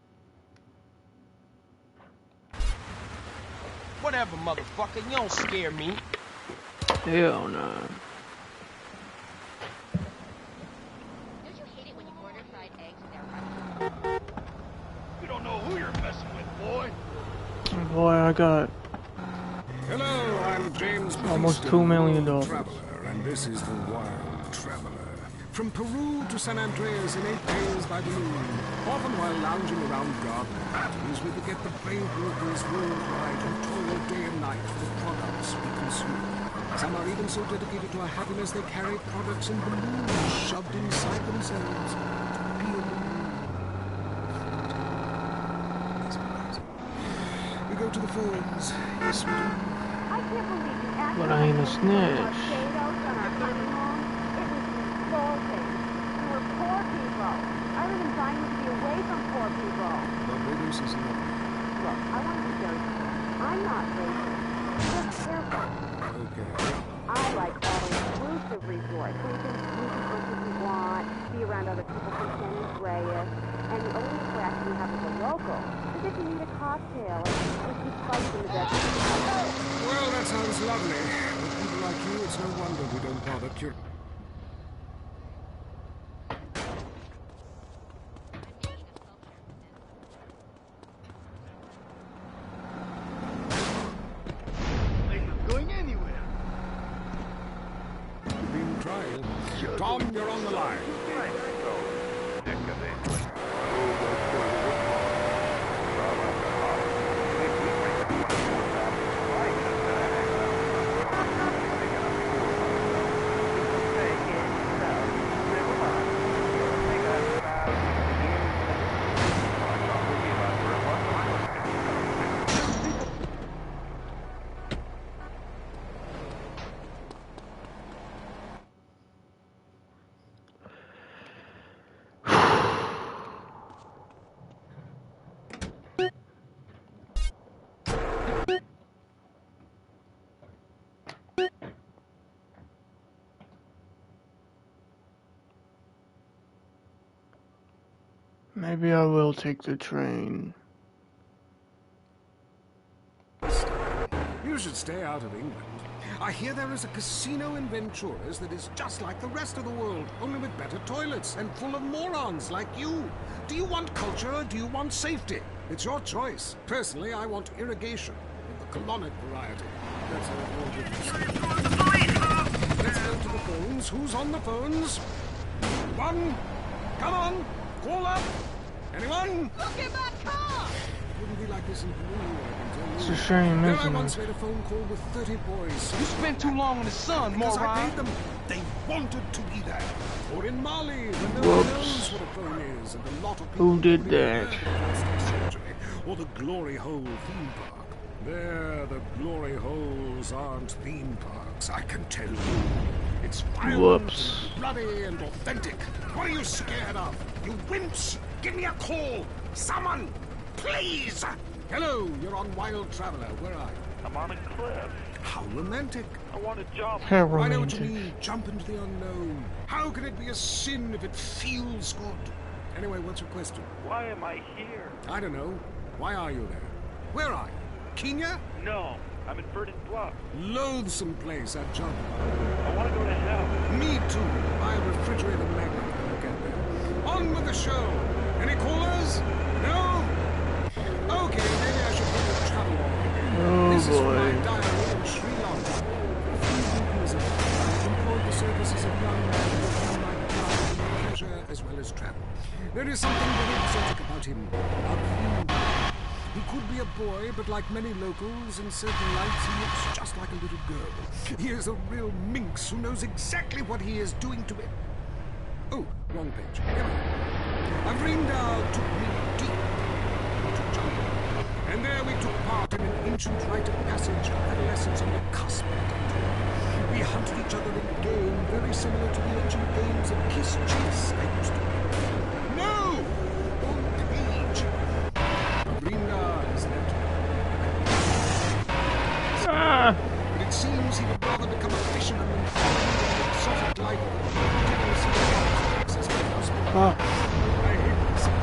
Whatever, motherfucker. You don't scare me. Hell no. Don't you hate it when you order fried eggs and they're You don't know who you're messing with, boy. Boy, I got Hello, I'm James almost Kingston, $2 million. Traveler, and this is the Wild Traveler. From Peru to San Andreas in 8 days by balloon. Often while lounging around garden patterns, we forget the brave workers worldwide who toil day and night for the products we consume. Some are even so dedicated to our happiness they carry products in balloons shoved inside themselves. We go to the phones. Yes, we do. I can't believe you actually But I ain't a snitch. potatoes on our coming home. It was insulting. We were poor people. I live in trying to be away from poor people. But ladies is lovely. Look, I want to be very clear. I'm not racist. Just careful. Okay. I like all-inclusive resorts where you can do as much as you want, be around other people from San Andreas, and the only interaction you have with a local is if you need a cocktail or some spice in the desert. Well, that sounds lovely. With people like you, it's no wonder we don't bother cure. Going anywhere. You've been trying. Tom, you're on the line. Maybe I will take the train. You should stay out of England. I hear there is a casino in Ventura's that is just like the rest of the world, only with better toilets and full of morons like you. Do you want culture or do you want safety? It's your choice. Personally, I want irrigation of the colonic variety. That's how it all goes. Let's go to the phones. Who's on the phones? One. Come on. Call up. Anyone? Look at that car! Wouldn't be like this in Peru, I can tell you. It's a shame, There I isn't once it? made a phone call with 30 boys. You spent too long in the sun, Because I moron. paid them. They wanted to be there. Or in Mali, when no one knows what a phone is, and a lot of people Who did don't even that? heard of the plastic surgery, or the Glory Hole theme park. There, the Glory Holes aren't theme parks, I can tell you. It's violent, Whoops. and bloody, and authentic. What are you scared of? You wimps! Give me a call! Someone! Please! Hello, you're on Wild Traveler. Where are you? I'm on a cliff. How romantic. I want to jump. How I know what you romantic. mean. Jump into the unknown. How can it be a sin if it feels good? Anyway, what's your question? Why am I here? I don't know. Why are you there? Where are you? Kenya? No, I'm in Verdant Bluff. Loathsome place, that job. I want to go to hell. Me too. I refrigerator magnet when I get there. On with the show. Any callers? No? Okay, maybe I should put a travel on. Oh This is from my boy. diary in Sri Lanka. A few years ago, I employed the services of young men who found my pride in pleasure as well as travel. There is something very exotic about him. A beauty. He could be a boy, but like many locals, in certain lights he looks just like a little girl. He is a real minx who knows exactly what he is doing to me. Oh, wrong page. Here we go. Avrinda took me deep into jungle. And there we took part in an ancient rite of passage of adolescence on the cusp of adulthood. We hunted each other in game very similar to the ancient games of kiss chase I used to play. No! Wrong page. Avrinda is left. But it seems he would rather become a fisherman than find an exotic life with access to husband. I hate myself.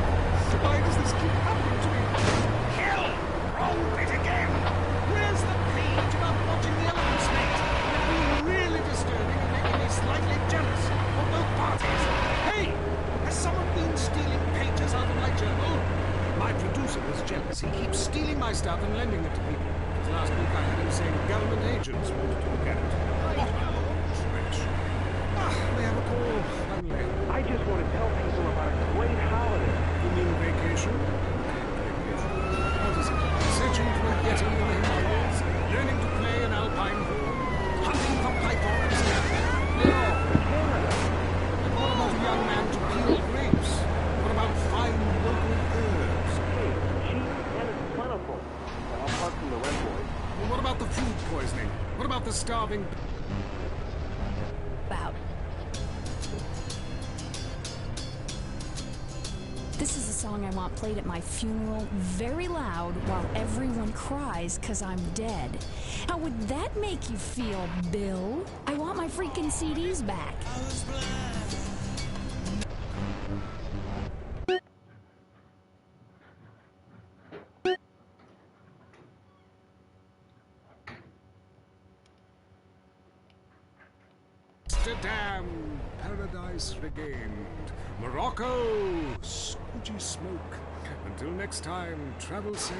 Why does this keep happening to me? Hell! Wrong bit again! Where's the page about watching the elephants mate? They're being really disturbing and making me slightly jealous of both parties. Hey! Has someone been stealing pages out of my journal? My producer is jealous. He keeps stealing my stuff and lending it to people. Last week I had him saying government agents wanted to look at it. What a trash. We have a call, finally. I just want to tell people about a great holiday. You mean vacation? What is it? Searching for a yeti in the Himalayas? Learning to play an alpine horn? Hunting for pythons? No. And what about a young man to peel grapes? What about fine local herbs? Hey, cheap and it's plentiful. Apart from the rent boys. Well, what about the food poisoning? What about the starving... About. This is a song I want played at my funeral very loud while everyone cries because I'm dead. How would that make you feel, Bill? I want my freaking CDs back. Amsterdam, paradise regained. Morocco, squidgy smoke. Until next time, travel safe.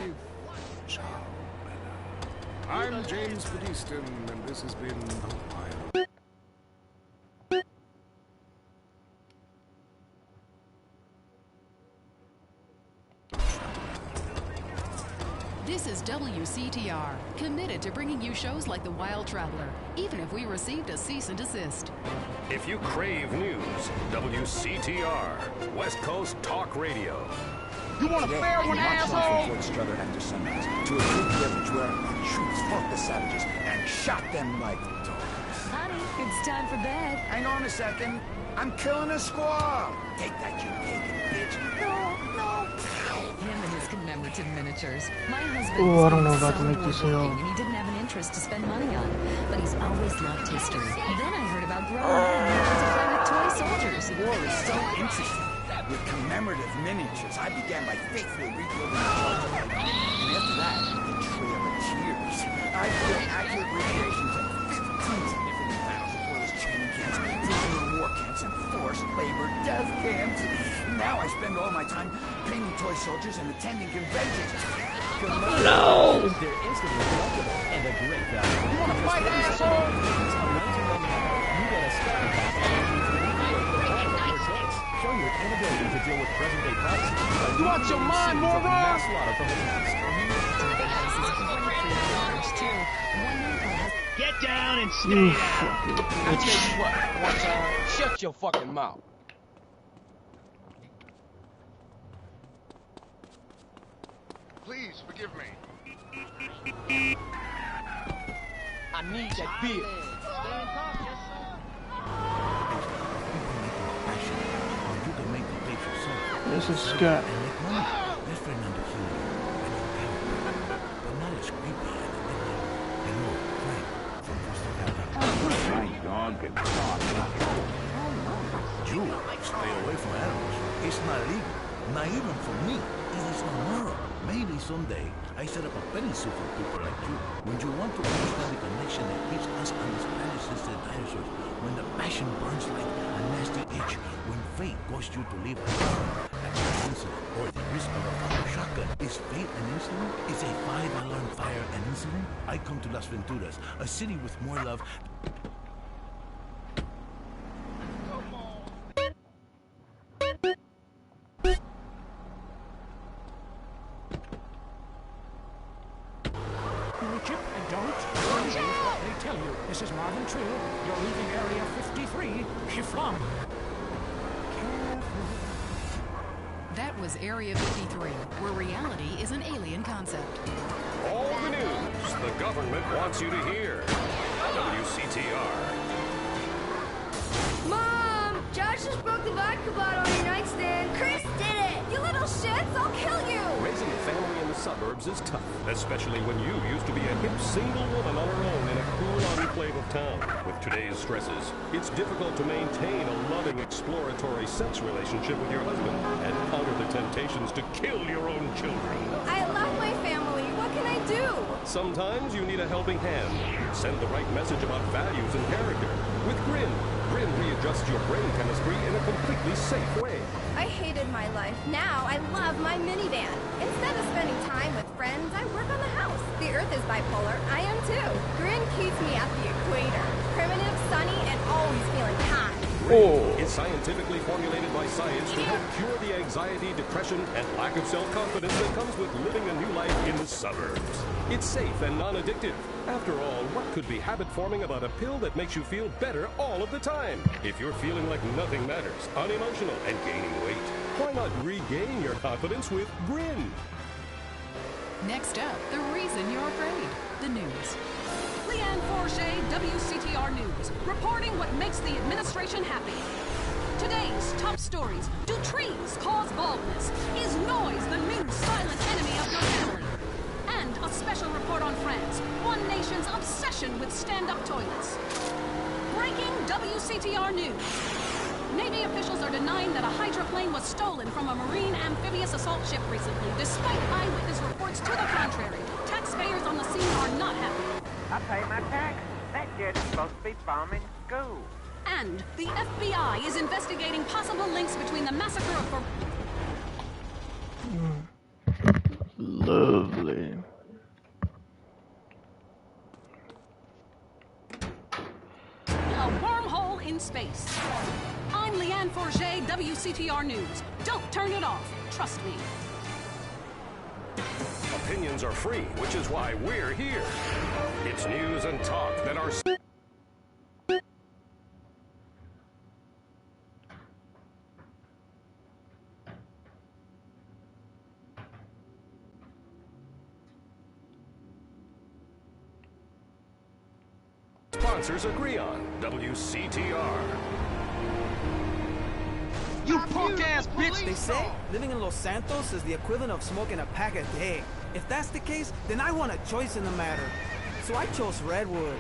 Ciao, Bella. I'm James Pedeston, and this has been The Wild. This is WCTR, committed to bringing you shows like The Wild Traveler, even if we received a cease and desist. If you crave news, WCTR, West Coast Talk Radio. You want a fair one, asshole? Fort Strother after sunrise to a troop village where our troops fought the savages and shot them like dogs. Honey, it's time for bed. Hang on a second. I'm killing a squaw. Take that, you pagan bitch. No. Him and his commemorative miniatures. My husband Oh, I don't know was if I can make some this woodworking, out. and he didn't have an interest to spend money on, but he's always loved history. Then I heard about grown men who want to play with toy soldiers. War is so interesting. With commemorative miniatures, I began by faithfully rebuilding the church. And after that, the Trail of Tears. I built accurate recreations of Now I spend all my time painting toy soldiers and attending conventions. No! They're instantly collectible and a great value. You wanna fight, asshole? You get a starter pack and your choice. Show your inability to deal with present-day prices. You out your mind, moron? Mass slaughter from the past. Get down and stay down. I tell you what, one time, shut your fucking mouth. Please forgive me. I need that beer. You can make the place yourself. This is Scott. And make money. That's Fernando Jr. But not as creepy as hello, Frank from Costa Rica. My dog can talk. You stay away from animals. It's not legal. Not even for me. It is no moral. Maybe someday I set up a petting zoo for people like you. When you want to understand the connection that keeps us on this planet since the dinosaurs, when the passion burns like a nasty itch, when fate goes you to live a incident, or the risk of a fire shotgun. Is fate an incident? Is a 5-alarm fire an incident? I come to Las Venturas, a city with more love. Chip and don't. They tell you. This is Marvin Trill. You're leaving Area 53. Shiflum. That was Area 53, where reality is an alien concept. All the news the government wants you to hear. WCTR. Mom! Josh just broke the vodka bottle on your nightstand. Chris did it! You little shits! I'll kill you! Raising a family in the suburbs is tough, especially when you used to be a hip single woman on her own in a cool enclave of town. With today's stresses, it's difficult to maintain a loving, exploratory sex relationship with your husband and counter the temptations to kill your own children. I love my family. What can I do? Sometimes you need a helping hand. Send the right message about values and character. With Grin readjusts your brain chemistry in a completely safe way. I hated my life. Now I love my minivan. Instead of spending time with friends, I work on the house. The Earth is bipolar. I am too. Grin keeps me at the equator. Primitive, sunny, and always feeling hot. Grin is scientifically formulated by science to help cure the anxiety, depression, and lack of self-confidence that comes with living a new life in the suburbs. It's safe and non-addictive. After all, what could be habit-forming about a pill that makes you feel better all of the time? If you're feeling like nothing matters, unemotional, and gaining weight, why not regain your confidence with Grin? Next up, the reason you're afraid. The news. Leanne Forget, WCTR News, reporting what makes the administration happy. Today's top stories. Do trees cause baldness? Is noise the new silent enemy of your family? And a special report on France, one nation's obsession with stand-up toilets. Breaking WCTR News. Navy officials are denying that a hydroplane was stolen from a marine amphibious assault ship recently, despite eyewitness reports to the contrary. Taxpayers on the scene are not happy. I pay my tax. That jet's supposed to be bombing school. And the FBI is investigating possible links between the massacre of... Lovely. A wormhole in space. I'm Leanne Forget, WCTR News. Don't turn it off. Trust me. Opinions are free, which is why we're here. It's news and talk that are... sponsors agree on. WCTR. You punk-ass bitch! They say living in Los Santos is the equivalent of smoking a pack a day. If that's the case, then I want a choice in the matter. So I chose Redwood.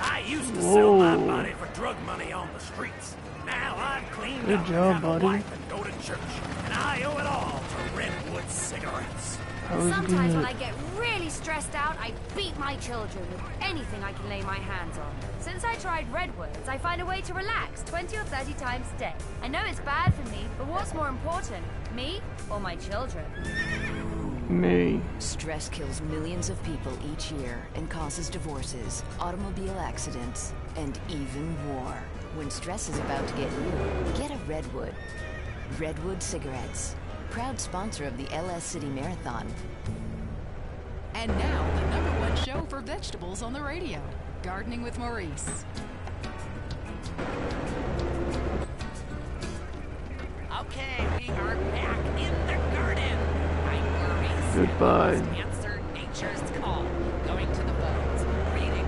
I used to sell my body for drug money on the streets. Now I've cleaned Good up job, and have a buddy. wife and go to church. And I owe it all to Redwood cigarettes. That was Sometimes when good. I get really stressed out, I beat my children with anything I can lay my hands on. Since I tried Redwoods, I find a way to relax 20 or 30 times a day. I know it's bad for me, but what's more important, me or my children? Me. Stress kills millions of people each year and causes divorces, automobile accidents, and even war. When stress is about to get real, get a Redwood. Redwood cigarettes. Proud sponsor of the LS City Marathon. And now, the #1 show for vegetables on the radio. Gardening with Maurice. Okay, we are back in the garden. I'm Maurice. Goodbye. Answer nature's call. Going to the phones. Reading.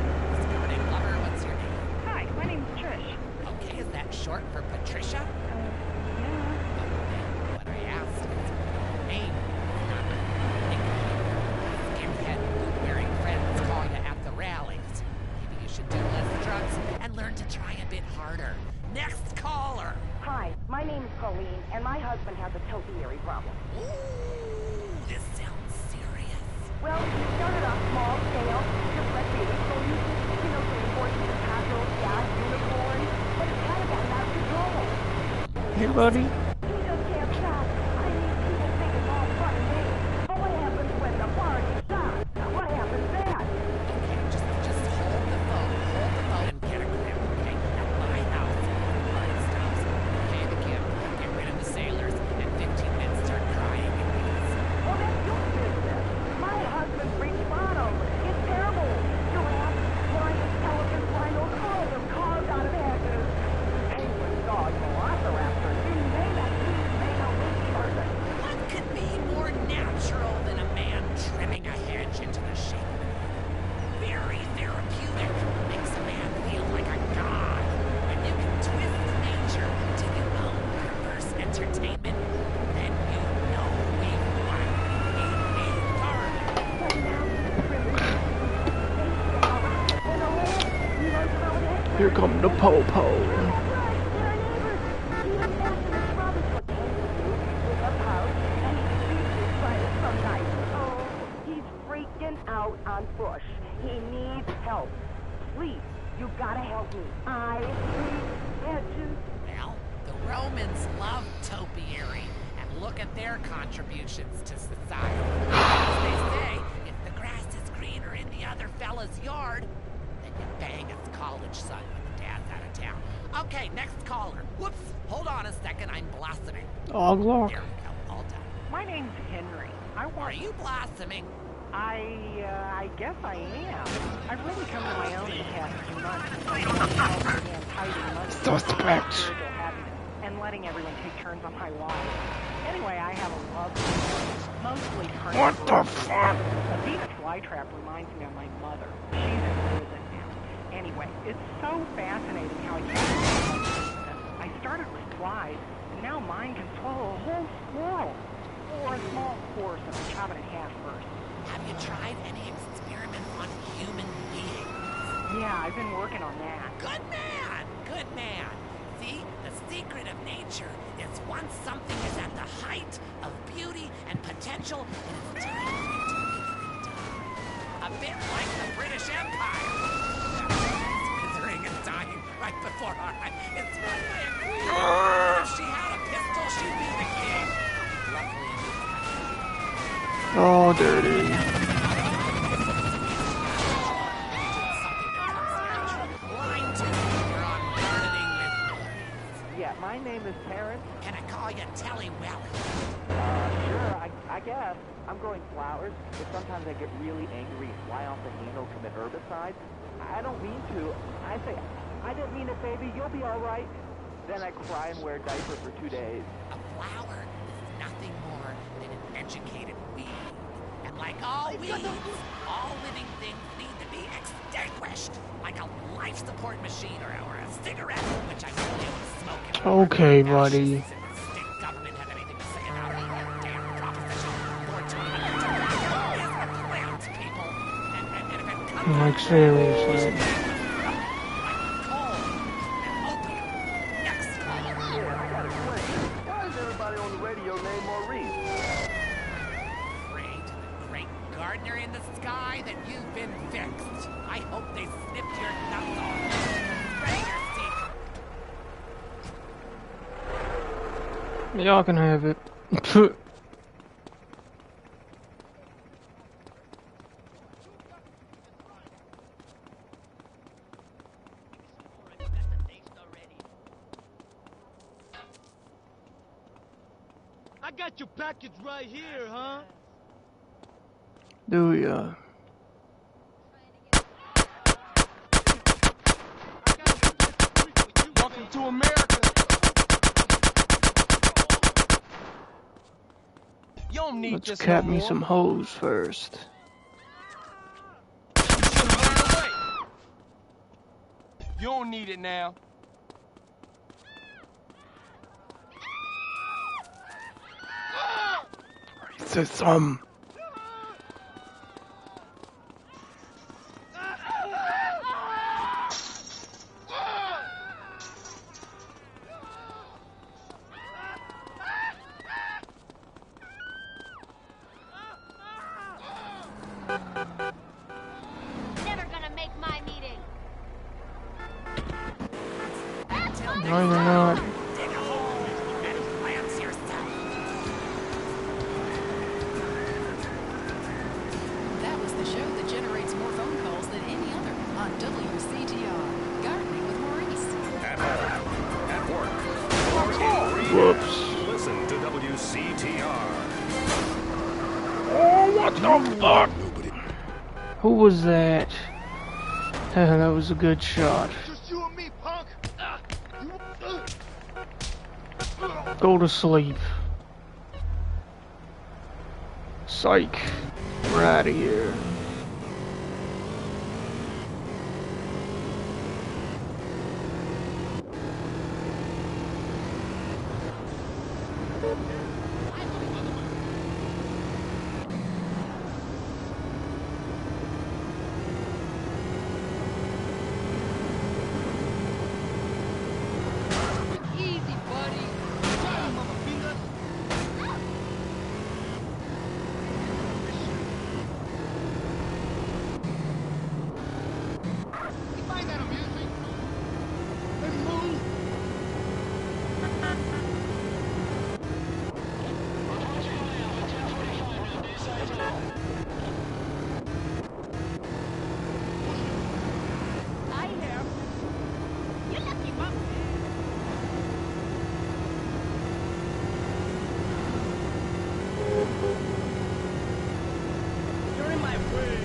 Gardening lover, what's your name? Hi, my name's Trish. Okay, is that short for Patricia? Yeah. What I asked is name. Skinhead, boot-wearing friends call you at the rallies. Maybe you should do less drugs and learn to try a bit harder. Next caller. Hi, my name is Colleen, and my husband has a topiary problem. Ooh, this sounds serious. Well, he started off small scale, just recreational use, doing horses and castles, gas, unicorns, but it's kind of gotten out of control. Hey, buddy. He just can't stop. I mean, people think it's all fun and games, but what happens when the party stops? What happens then? Okay, just hold the phone and get a grip, okay? At my house, the party stops. Pay the gift, get rid of the sailors, and 15 minutes start crying in peace. Well, that's your business. My husband's reached bottom. It's terrible. Giraffes, lions, elephants, rhinos, all of them carved out of hedges. Penguins, dogs, velociraptors, you name it. He's made a weak person. What could be more natural than a man trimming a hedge into the shape of it? Very therapeutic. Makes a man feel like a god. When you can twist nature to your own perverse entertainment, then you know we've won. In a garden. Here come the po-po. He's freaking out on Bush. He needs help. Please, you gotta help me. I need hedges. Well, the Romans loved topiary, and look at their contributions to society. As they say, if the grass is greener in the other fella's yard, then you bang his college son when the dad's out of town. Okay, next caller. Whoops, hold on a second, I'm blossoming. Oglock. There we go, all done. My name's Henry. Are you blossoming? I guess I am. I've really come to my own in the past few months since I began tidying money Suspect. spiritual happiness and letting everyone take turns on my wife. Anyway, I have a love story, mostly What the carnivorous. fuck? A Venus flytrap reminds me of my mother. She's in prison now. Anyway, it's so fascinating how I came to this. I started with flies, and now mine can swallow a whole squirrel. Or a small portion, chop it in half first. Have you tried any experiments on human beings? Yeah, I've been working on that. Good man! Good man! See, the secret of nature is once something is at the height of beauty and potential, it is time for it to wither and die. A bit like the British Empire. Withering and dying right before our eyes. It's run by a queen. If she had a pistol, she'd be the king. Luckily, Oh, there it is. Yeah, my name is Terrence. Can I call you Telly Welly? Sure, I guess. I'm growing flowers, but sometimes I get really angry and fly off the handle, commit herbicide. I don't mean to. I say, I didn't mean it, baby. You'll be all right. Then I cry and wear a diaper for 2 days. A flower is nothing more than an educated weed. And like all weeds, all living things need to be extinguished. Like a life support machine or a cigarette, which I won't be able to smoke anymore. Okay, buddy. State government have anything to say about it. Damn proposition 420 is a plant, people. And if it comes Like, seriously. Why is everybody on the radio named Maurice? afraid to the Y'all can have it. I got your package right here, huh? Do ya? Welcome to America. You don't need Let's this cap no me more. some hoes first. You don't need it now. Some. Never gonna make my meeting. No, you're not. Dig a hole and plants yourself. That was the show that generates more phone calls than any other on WCTR. Gardening with Maurice. At home, at work, or in reading. Whoops. Listen to WCTR. Oh, what the fuck? Who was that? That was a good shot. Just you and me, punk. Go to sleep. Psych. We're out of here. Easy, buddy. Try him, mother fingers. You find that amusing? Then move. I have. You lucky bum. You're in my way.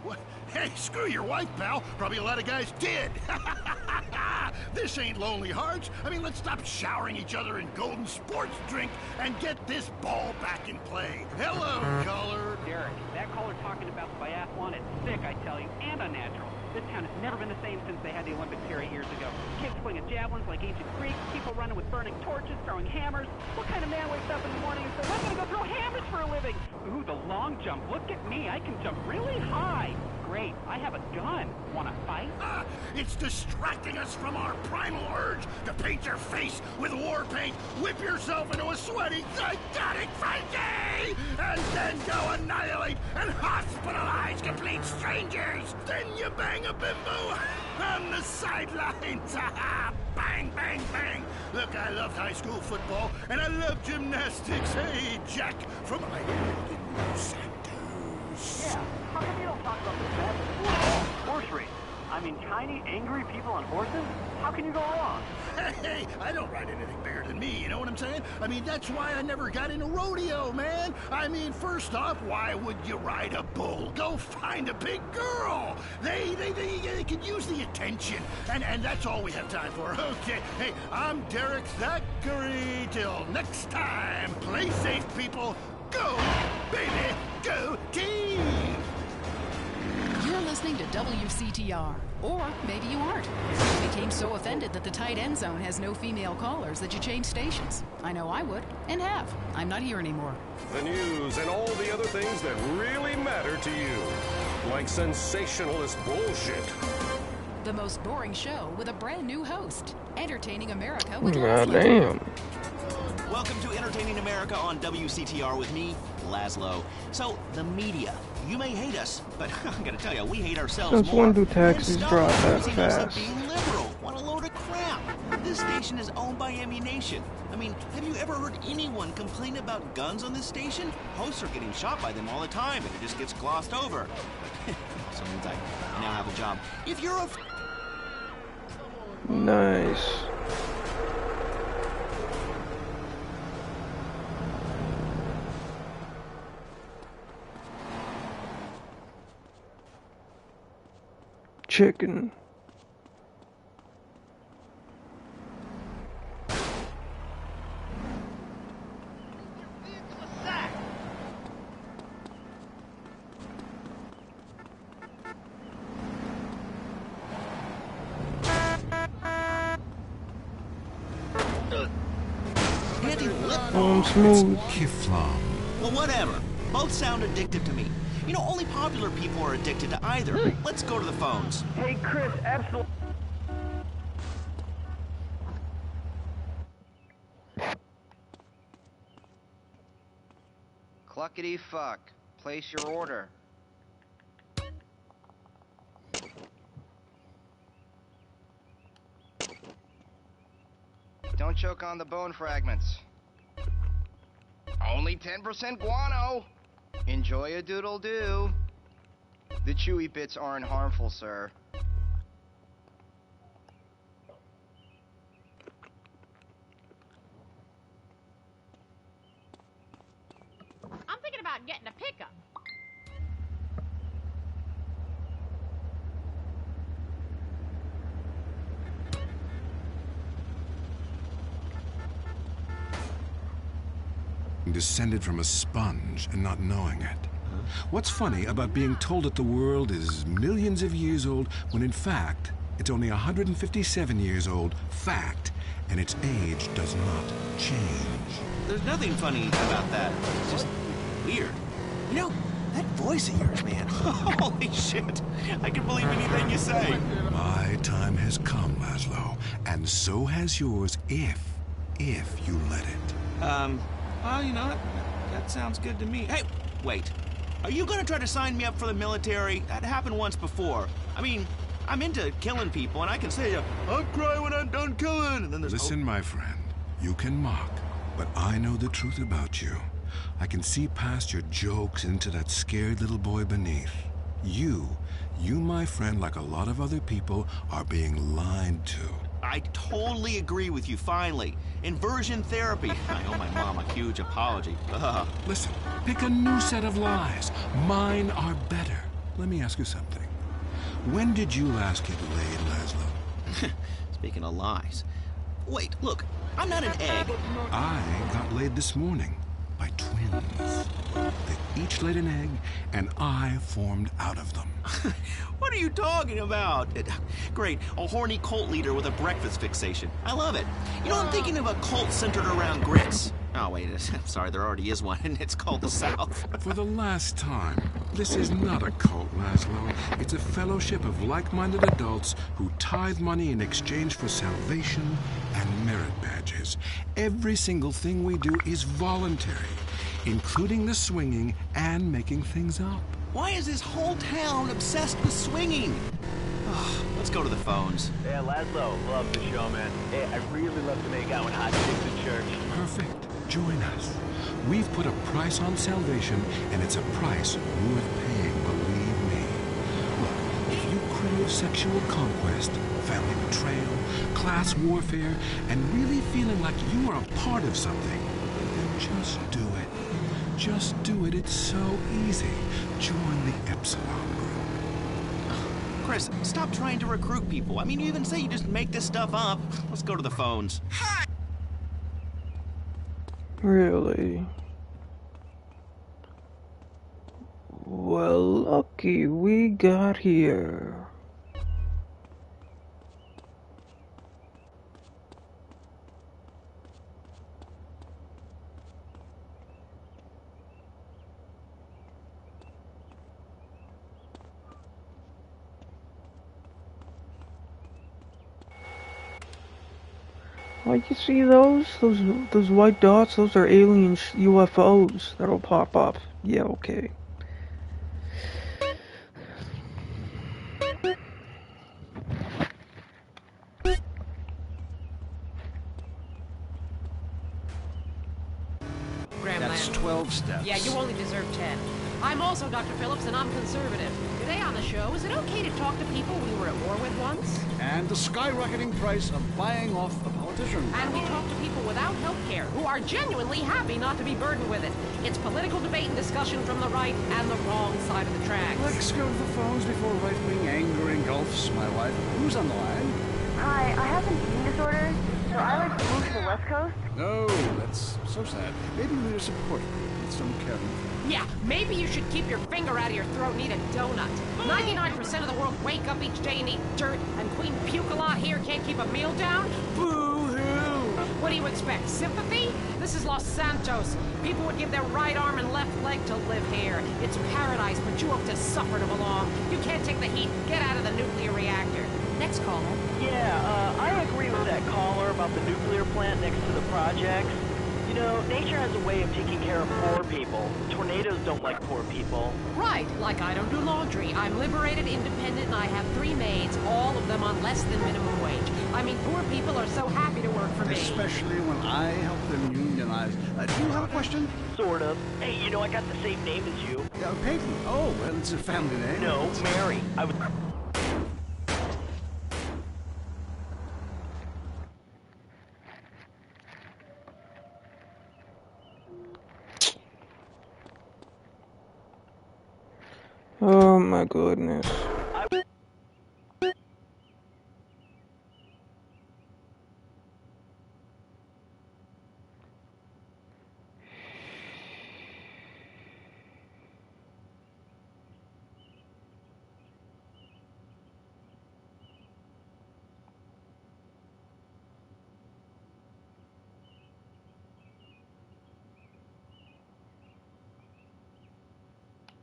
What? Hey, screw your wife, pal. Probably a lot of guys did. This ain't Lonely Hearts. I mean, let's stop showering each other in golden sports drink and get this ball back in play. Hello, caller. Derek, that caller talking about the biathlon is sick, I tell you, and unnatural. This town has never been the same since they had the Olympics here 8 years ago. Kids swinging javelins like ancient Greeks, people running with burning torches, throwing hammers. What kind of man wakes up in the morning and says, I'm gonna go throw hammers for a living? Ooh, the long jump. Look at me, I can jump really high. Great, I have a gun. Wanna fight? It's distracting us from our primal urge to paint your face with war paint, whip yourself into a sweaty, psychotic Frankie, and then go annihilate and hospitalize complete strangers. Then you bang a bimbo on the sidelines. Bang, bang, bang. Look, I loved high school football, and I love gymnastics. Hey, Jack from Los Santos. Yeah, how come you don't talk about the best horse race? I mean, tiny, angry people on horses? How can you go wrong? Hey, I don't ride anything bigger than me, you know what I'm saying? I mean, that's why I never got into rodeo, man. I mean, first off, why would you ride a bull? Go find a big girl. They could use the attention, and that's all we have time for. Okay, hey, I'm Derek Thackeray. Till next time, play safe, people. Go, baby, go team! You're listening to WCTR. Or maybe you aren't. You became so offended that the tight end zone has no female callers that you changed stations. I know I would, and have. I'm not here anymore. The news and all the other things that really matter to you. Like sensationalist bullshit. The most boring show with a brand new host. Entertaining America with Goddamn. Welcome to Entertaining America on WCTR with me, Laszlo. So, the media. You may hate us, but I'm gonna tell you, we hate ourselves Since more. when do taxis drop that fast? Being liberal. What a load of crap. This station is owned by Ammunition. I mean, have you ever heard anyone complain about guns on this station? Hosts are getting shot by them all the time, and it just gets glossed over. It also means I now have a job. If you're a... Nice. Chicken. Smooth. Kiflam. Well, whatever. Both sound addictive to me. You know, only popular people are addicted to either. Let's go to the phones. Hey, Chris, absolutely. Cluckety fuck. Place your order. Don't choke on the bone fragments. Only 10% guano. Enjoy a doodle-doo. The chewy bits aren't harmful, sir. I'm thinking about getting a pickup. Descended from a sponge and not knowing it. What's funny about being told that the world is millions of years old when in fact it's only 157 years old, fact, and its age does not change? There's nothing funny about that. It's just weird. You know, that voice of yours, man. Holy shit. I can believe anything you say. My time has come, Laszlo, and so has yours if you let it. Well, you know, that sounds good to me. Hey, wait. Are you gonna try to sign me up for the military? That happened once before. I mean, I'm into killing people, and I can say, I'll cry when I'm done killing, and then there's... Listen, my friend, you can mock, but I know the truth about you. I can see past your jokes into that scared little boy beneath. You, my friend, like a lot of other people, are being lied to. I totally agree with you, finally. Inversion therapy. I owe my mom a huge apology. Listen, pick a new set of lies. Mine are better. Let me ask you something. When did you last get laid, Laszlo? It's Speaking of lies. Wait, look, I'm not an egg. I got laid this morning by twins. They each laid an egg, and I formed out of them. What are you talking about? Great, a horny cult leader with a breakfast fixation. I love it. You know, I'm thinking of a cult centered around grits. Oh, wait, sorry, there already is one, and it's called the South. For the last time, this is not a cult, Laszlo. It's a fellowship of like-minded adults who tithe money in exchange for salvation and merit badges. Every single thing we do is voluntary, including the swinging and making things up. Why is this whole town obsessed with swinging? Let's go to the phones. Yeah, Laszlo, love the show, man. Hey, I really love to make out with hot chicks in church. Perfect. Join us. We've put a price on salvation, and it's a price worth paying, believe me. Look, if you crave sexual conquest, family betrayal, class warfare, and really feeling like you are a part of something, then just do it. Just do it. It's so easy. Join the Epsilon group. Chris, stop trying to recruit people. I mean, you even say you just make this stuff up. Let's go to the phones. Really? Well, lucky we got here. Like, you see those white dots? Those are alien UFOs that'll pop up. Yeah, okay. That's 12 steps. Yeah, you only deserve 10. I'm also Dr. Phillips, and I'm conservative. Today on the show, is it okay to talk to people we were at war with once? And the skyrocketing price of buying off a politician. And we talk to people without health care who are genuinely happy not to be burdened with it. It's political debate and discussion from the right and the wrong side of the tracks. Let's go to the phones before right-wing anger engulfs my wife. Who's on the line? Hi, I have an eating disorder, so I like to move to the West Coast. No, that's so sad. Maybe we need a support with some caring. Yeah, maybe you should keep your finger out of your throat and eat a donut. 99% of the world wake up each day and eat dirt, and Queen Puke-a-Lot here can't keep a meal down? Boo-hoo! What do you expect, sympathy? This is Los Santos. People would give their right arm and left leg to live here. It's paradise, but you have to suffer to belong. You can't take the heat. Get out of the nuclear reactor. Next caller. Yeah, I agree with that caller about the nuclear plant next to the projects. You know, nature has a way of taking care of poor people. Tornadoes don't like poor people. Right, like I don't do laundry. I'm liberated, independent, and I have 3 maids, all of them on less than minimum wage. I mean, poor people are so happy to work for me. Especially when I help them unionize. Do you have a question? Sort of. Hey, you know, I got the same name as you. Peyton. Oh, well, it's a family name. No, Mary. I was... Oh my goodness.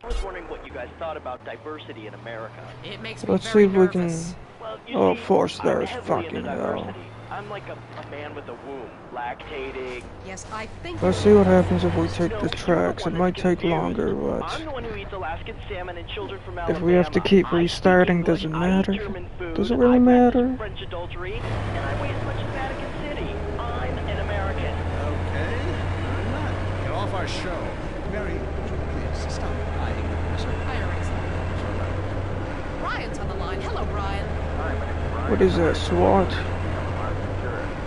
I was wondering what you guys thought about diversity in America. It makes me Let's see very if we nervous. can. Well, Oh, see, force I'm there's heavily fucking into hell. diversity. I'm like a man with a womb, lactating. Yes, I think... Let's see what happens if we take the tracks. It might take longer, but I'm the one who eats Alaskan salmon and children from Alabama. if we have to keep restarting, does it matter? Does it really matter? French adultery, and I weigh as much as Vatican City. I'm an American. Okay, I'm not. Get off our show. Mary, please stop eyeing the wizard. Brian's on the line. Hello, Brian. What is that, SWAT?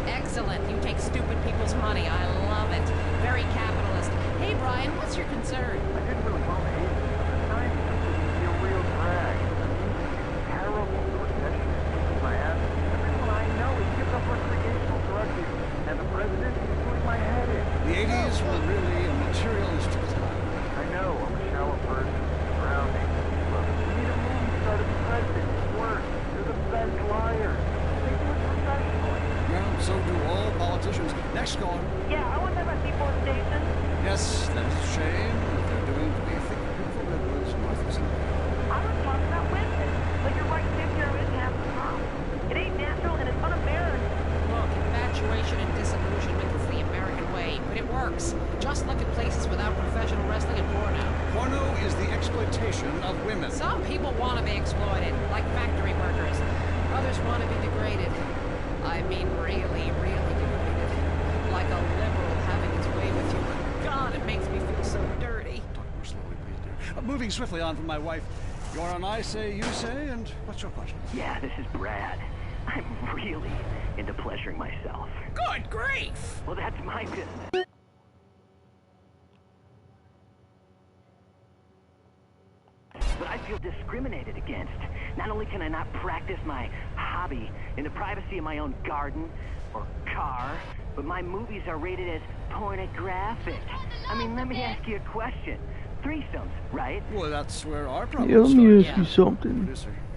Excellent. You take stupid people's money. I love it. Very capitalist. Hey, Brian, what's your concern? I didn't really want to hate it, but the time seems to be a real drag. The music is terrible. The recession is kicking my ass. Everyone I know is Porno is the exploitation of women. Some people want to be exploited, like factory workers. Others want to be degraded. I mean really, really degraded. Like a liberal having his way with you. God, it makes me feel so dirty. Talk more slowly, please, dear. Moving swiftly on from my wife. You're on I Say, You Say, and what's your question? Yeah, this is Brad. I'm really into pleasuring myself. Good grief! Well, that's my business. But I feel discriminated against. Not only can I not practice my hobby in the privacy of my own garden or car, but my movies are rated as pornographic. I mean, let me ask you a question. Threesomes, right? Well, that's where our problem Yeah, let me ask Yeah. you something.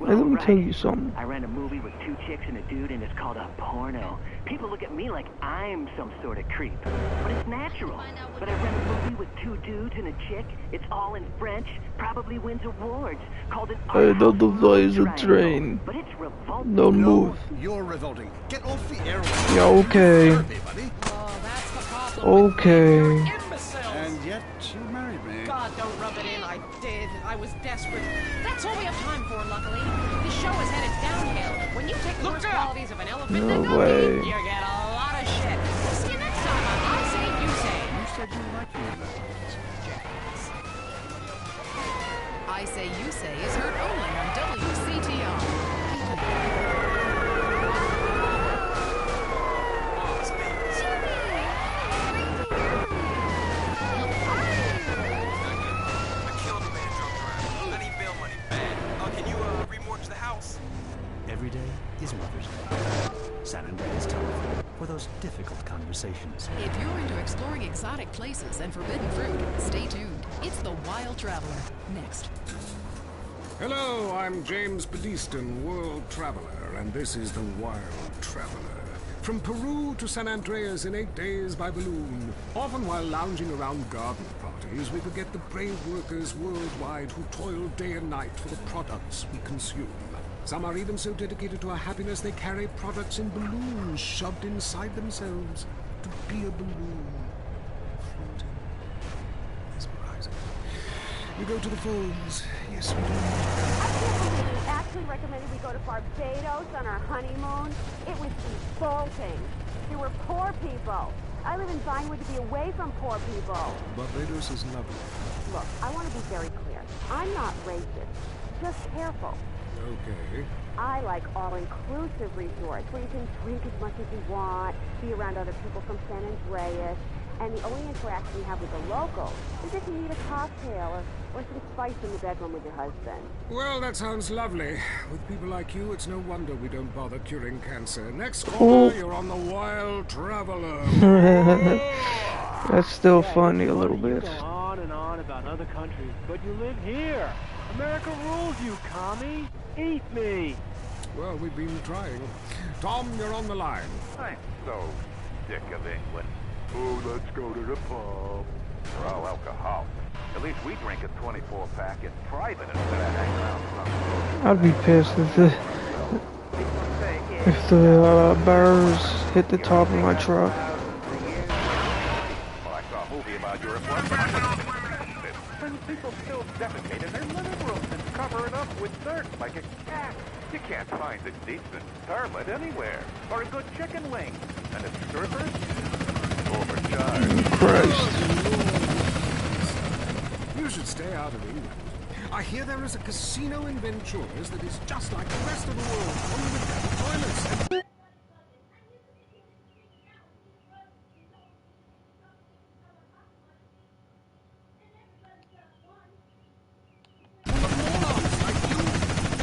Well, Hey, let me right. tell you something. I ran a movie with 2 chicks and a dude, and it's called a porno. People look at me like I'm some sort of creep, but it's natural. But I ran a movie with 2 dudes and a chick. It's all in French. Probably wins awards. Called an Hey, art don't house devise a triangle. train. But it's revolting. Don't move. You're revolting. Get off the airway. Yeah, okay. Okay. And yet, you married me. God, don't rub it in. I did. I was desperate. That's all we have time for, luckily. This show is headed downhill. When you take the worst qualities of an elephant No and way. you get a lot of shit. We'll see you next time on I Say, You Say. You said you liked me in that jackass. I Say You Say is heard only on WCTR. Every day is Mother's Day. San Andreas telephone for those difficult conversations. If you're into exploring exotic places and forbidden fruit, stay tuned. It's The Wild Traveler. Next. Hello, I'm James Pedeston, world traveler, and this is The Wild Traveler. From Peru to San Andreas in 8 days by balloon. Often while lounging around garden parties, we forget the brave workers worldwide who toil day and night for the products we consume. Some are even so dedicated to our happiness they carry products in balloons shoved inside themselves to be a balloon. Floating. Mesmerizing. We go to the phones. Yes, we do. I can't believe you actually recommended we go to Barbados on our honeymoon. It was revolting. There were poor people. I live in Vinewood to be away from poor people. Barbados is lovely. Look, I want to be very clear. I'm not racist. Just careful. Okay. I like all-inclusive resorts where you can drink as much as you want, be around other people from San Andreas, and the only interaction you have with the locals is if you need a cocktail or some spice in the bedroom with your husband. Well, that sounds lovely. With people like you, it's no wonder we don't bother curing cancer. Next Oh. caller, you're on The Wild Traveler. That's still funny a little bit. You go on and on about other countries, but you live here. America rules, you commie. Eat me. Well, we've been trying. Tom, you're on the line. I'm so sick of England. Oh, let's go to the pub. We're all alcoholics. At least we drink a 24-pack in private instead of hanging around some. I'd be pissed if the bars hit the top of my truck. Well, I saw a movie about Europe once. And people still defecate in their living rooms and cover it up with dirt like a cat. You can't find a decent starlet anywhere, or a good chicken wing. And the strippers? Overcharged. Christ. You should stay out of England. I hear there is a casino in Ventures that is just like the rest of the world, only with better toilets.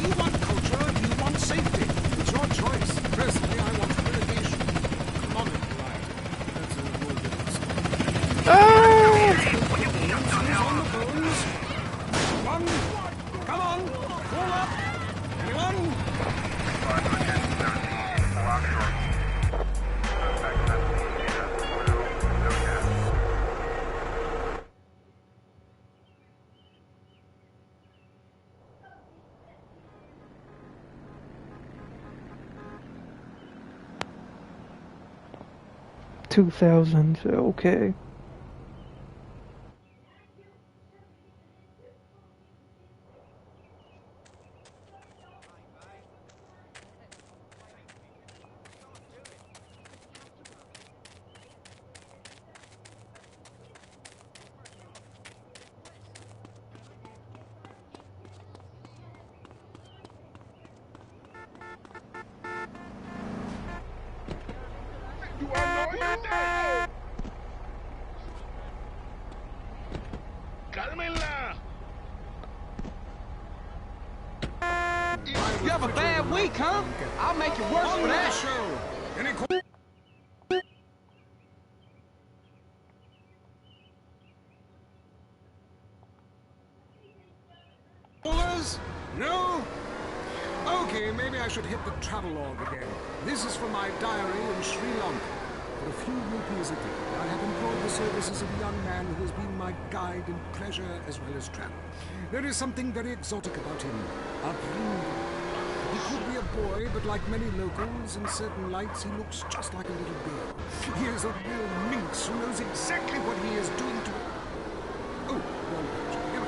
You want culture, you want safety. It's your choice. Personally, I want relegation. Economic life. That's a whole different story. One, come on, pull up. Anyone? 2000, okay. Cálmenla! You have a bad week, huh? I'll make it worse for that. Callers? No? Okay, maybe I should hit the travelogue again. This is from my diary in Sri Lanka. For a few rupees a day, I have employed the services of a young man who has been my guide in pleasure as well as travel. There is something very exotic about him. He could be a boy, but like many locals in certain lights, he looks just like a little girl. He is a real minx who knows exactly what he is doing to... Oh, wrong page. Here we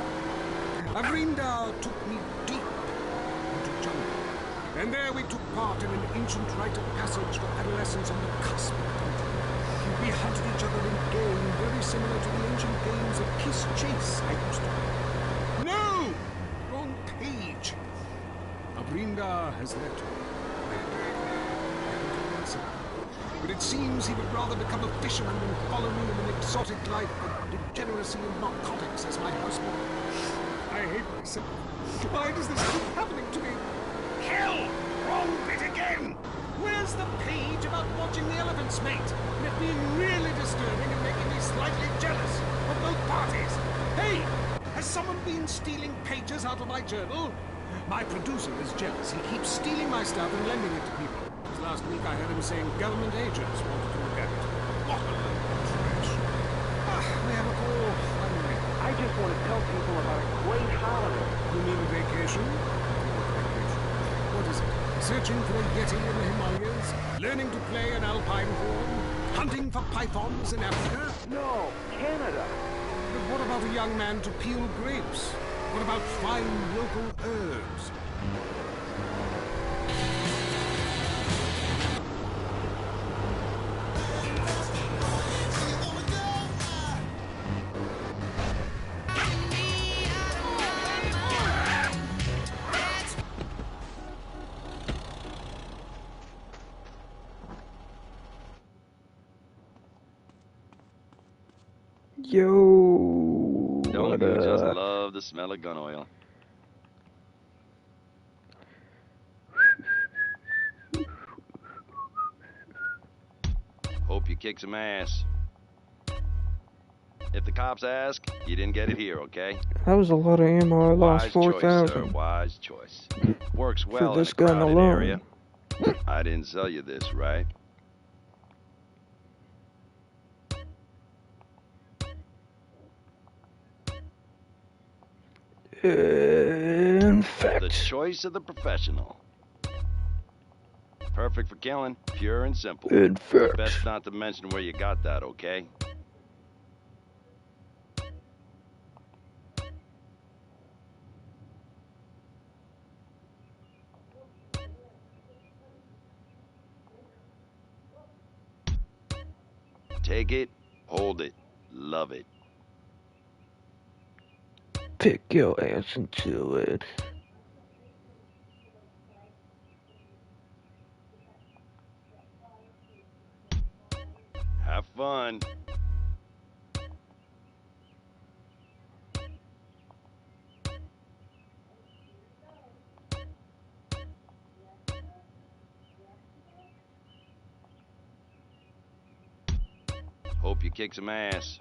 go. Avrinda took me deep into jungle, and there we took part in an ancient rite of passage for adolescents on the cusp of adulthood. We hunted each other in game very similar to the ancient games of Kiss Chase I used to play. No! Wrong page. Avrinda has left me. But it seems he would rather become a fisherman than follow me in an exotic life of degeneracy and narcotics as my houseboy. I hate myself. Why does this keep happening to me? Hell! Wrong bit again! Where's the page about watching the elephants mate? And it being really disturbing and making me slightly jealous of both parties. Hey! Has someone been stealing pages out of my journal? My producer is jealous. He keeps stealing my stuff and lending it to people. Just last week I heard him saying government agents wanted to look at it. What a load of trash. We have a call. Finally. I just want to tell people about a great holiday. You mean vacation? What is it? Searching for a yeti in the Himalayas? Learning to play an alpine horn? Hunting for pythons in Africa? No, Canada. But what about a young man to peel grapes? What about fine local herbs? Yo, Don't you just love the smell of gun oil? Hope you kick some ass. If the cops ask, you didn't get it here, okay? That was a lot of ammo. I lost 4,000. Wise choice. Works well for this in a gun crowded alone. area. I didn't sell you this, right? In fact, The choice of the professional. Perfect for killing, pure and simple. In fact. Best not to mention where you got that, okay? Take it, hold it, love it. pick your ass into it. Have fun. Hope you kick some ass.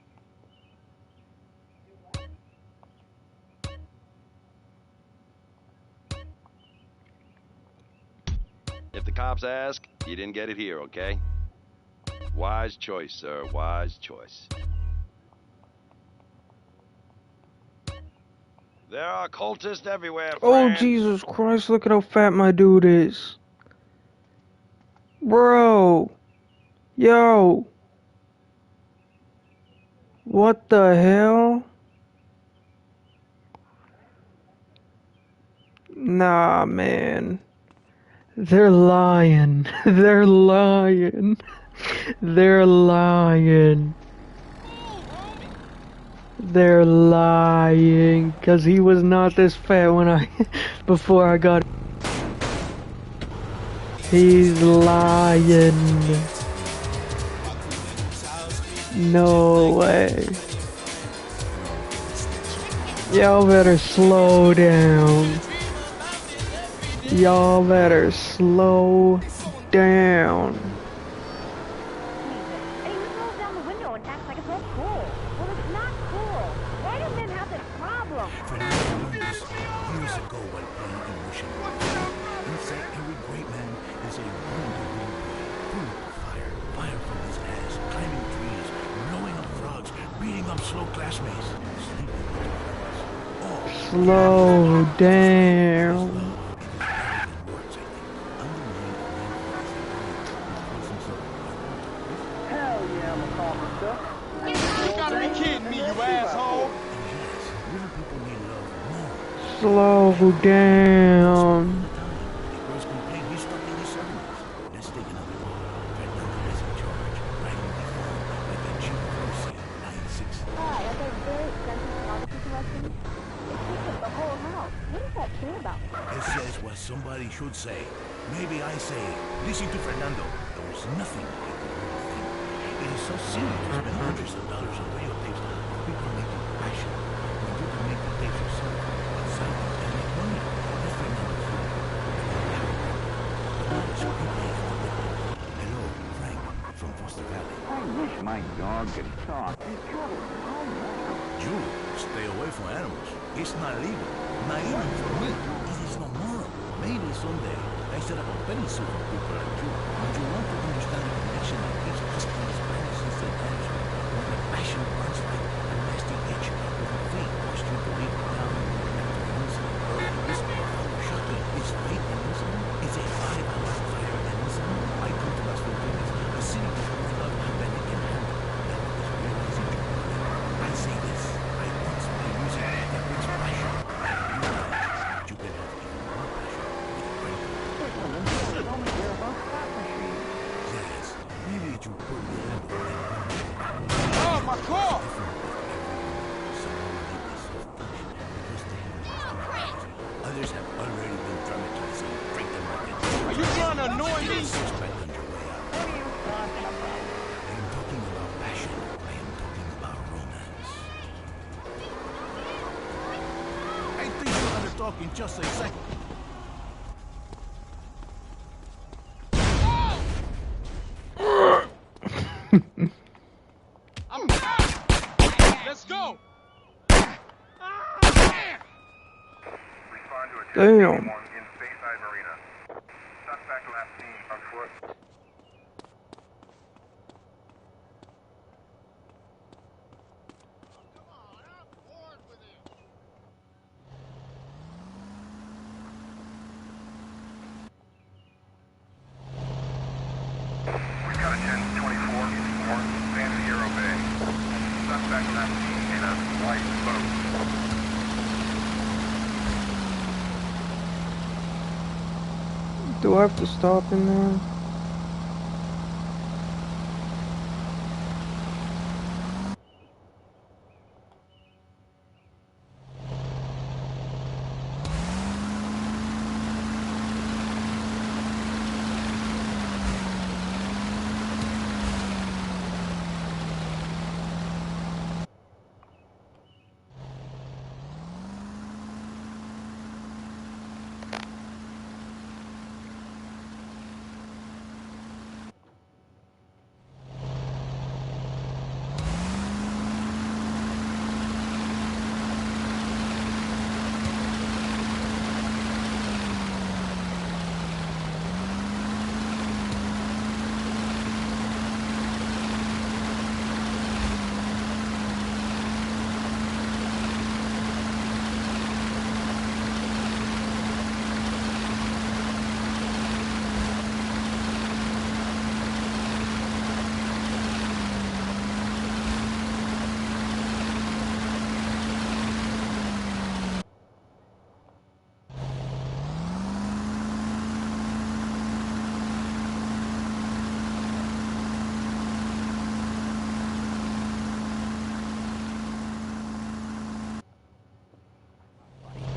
If the cops ask, you didn't get it here, okay? Wise choice, sir. Wise choice. There are cultists everywhere, Oh, friend. Jesus Christ, look at how fat my dude is. Bro. Yo. What the hell? Nah, man. They're lying. They're lying. They're lying. They're lying. Cause he was not this fat when before I got He's lying. No way. Y'all better slow down. Y'all better slow down. And he rolls down the window and acts like it's all cool. Well, it's not cool. Why do men have this problem? Years ago while playing in Russian. Inside every great man is a wounded little boy. Full of fire. Fire from his ass. Climbing trees. Blowing up frogs. Beating up slow classmates. Sleeping with others. Slow down. Hell yeah, I'm a calmer stuff. You gotta be kidding me, you asshole! Slow down. Girls complain he's stuck in his 70s. Let's take another one. Fernando is in charge. Riding the phone like a cheap Lucy 960. Hi, I've got a very expensive photography collection. It takes up the whole house. What does that say about me? It says what somebody should say. Maybe I say, listen to Fernando. There was nothing like the real thing. It is so silly to spend hundreds of dollars on videotapes. People make it passion. When you can make the tapes yourself, it's silent and make money. That's Fernando's thing. Hello, Frank, from Foster Valley. I wish my dog could talk. He's traveling home now. You stay away from animals. It's not legal. Not even for me. It is no moral. Maybe someday I set up a petting zoo for people like you. But you want to understand the connection that each husband is since the answer. When the passion runs like a nasty itch, with the fate pushed you to leave it down and to innocent. The whisper of our shotgun is fate and innocent. It's a fire fire and innocent. I come to Las Venturas, a city with more love than it can handle. That is realizing your money. I say this. I once play music that brings passion. You can have even more passion with a break. Yes, maybe it will put the handle and oh, my car! Others have already been traumatized and break them like it. Are you trying to annoy me? Suspect on your way out. What are you talking about? I am talking about passion. I am talking about romance. I think you're gonna talk in just a second. Let's go! Damn. Do I have to stop in there?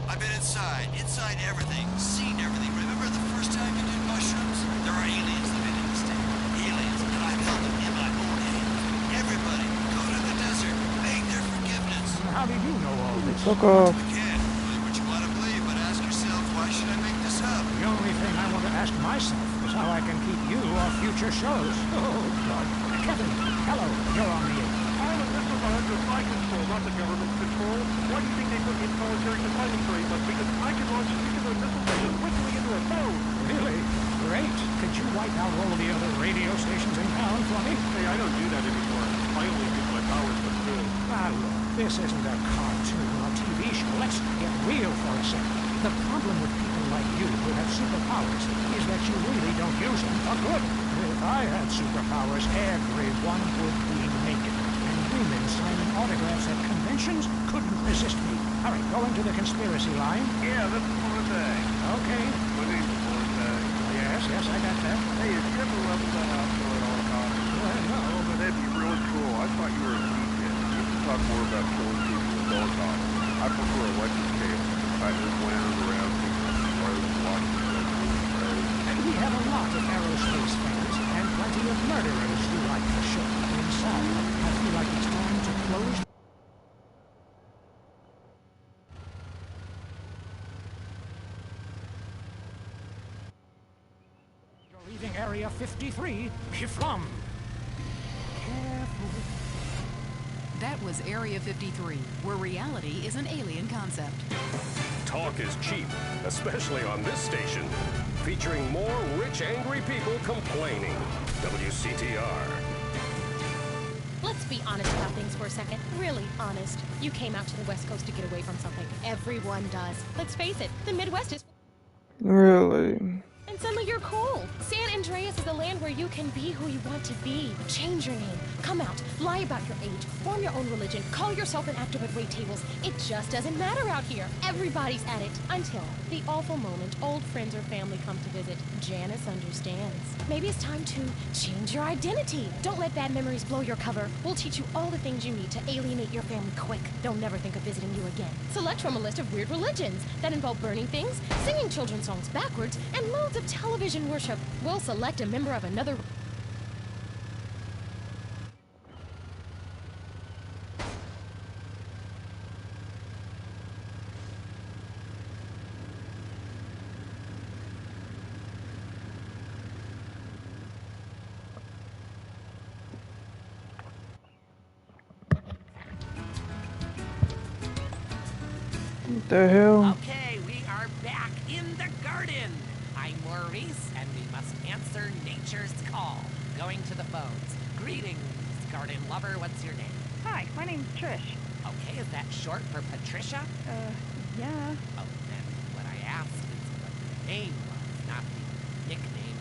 I've been inside everything, seen everything. Remember the first time you did mushrooms? There are aliens living in the state. Aliens, and I've held them in my own hands. Everybody, go to the desert, beg their forgiveness. How did you know all this? Fuck off. Again, believe what you want to believe, but ask yourself, why should I make this up? The only thing I want to ask myself is how I can keep you off future shows. Oh, God. Kevin, hello. You're on the air. All of this is under my control, not the government's control. Why do you think they put me in solitary confinement for 8 months? Because I can launch nuclear missile stations quickly into a phone. Really? Great. Could you wipe out all the other radio stations in town for me? Hey, I don't do that anymore. I only use my powers for good. Ah, look, this isn't a cartoon or TV show. Let's get real for a second. The problem with people like you who have superpowers is that you really don't use them for good. If I had superpowers, everyone would be naked. And women signing autographs at conventions couldn't resist me. All right, go into the conspiracy line. Yeah, this is Forte. Okay. My name's Forte. Yes, I got that. Hey, have you ever left the house at all costs? Well, no, but that'd be really cool. I thought you were a deacon. You can talk more about killing people with Holocaust. I prefer electric cable. I just wound around people and watching them. And we have a lot of aerospace fans and plenty of murderers who like the show. Inside, I feel like it's time to close. You're leaving Area 53. Biflum. Careful. That was Area 53, where reality is an alien concept. Talk is cheap, especially on this station. Featuring more rich, angry people complaining. WCTR. Let's be honest about things for a second. Really honest. You came out to the West Coast to get away from something. Everyone does. Let's face it, the Midwest is... Really? And suddenly you're cool. San Andreas is the land where you can be who you want to be. Change your name. Come out. Lie about your age. Form your own religion. Call yourself an actor at wait tables. It just doesn't matter out here. Everybody's at it. Until the awful moment old friends or family come to visit. Janice understands. Maybe it's time to change your identity. Don't let bad memories blow your cover. We'll teach you all the things you need to alienate your family quick. They'll never think of visiting you again. Select from a list of weird religions that involve burning things, singing children's songs backwards, and loads of television worship. We'll select a member of another... What the hell? Okay, we are back in the garden. I'm Maurice, and we must answer nature's call. Going to the phones. Greetings, garden lover. What's your name? Hi, my name's Trish. Okay, is that short for Patricia? Yeah. Oh, then what I asked is what your name was, not the nickname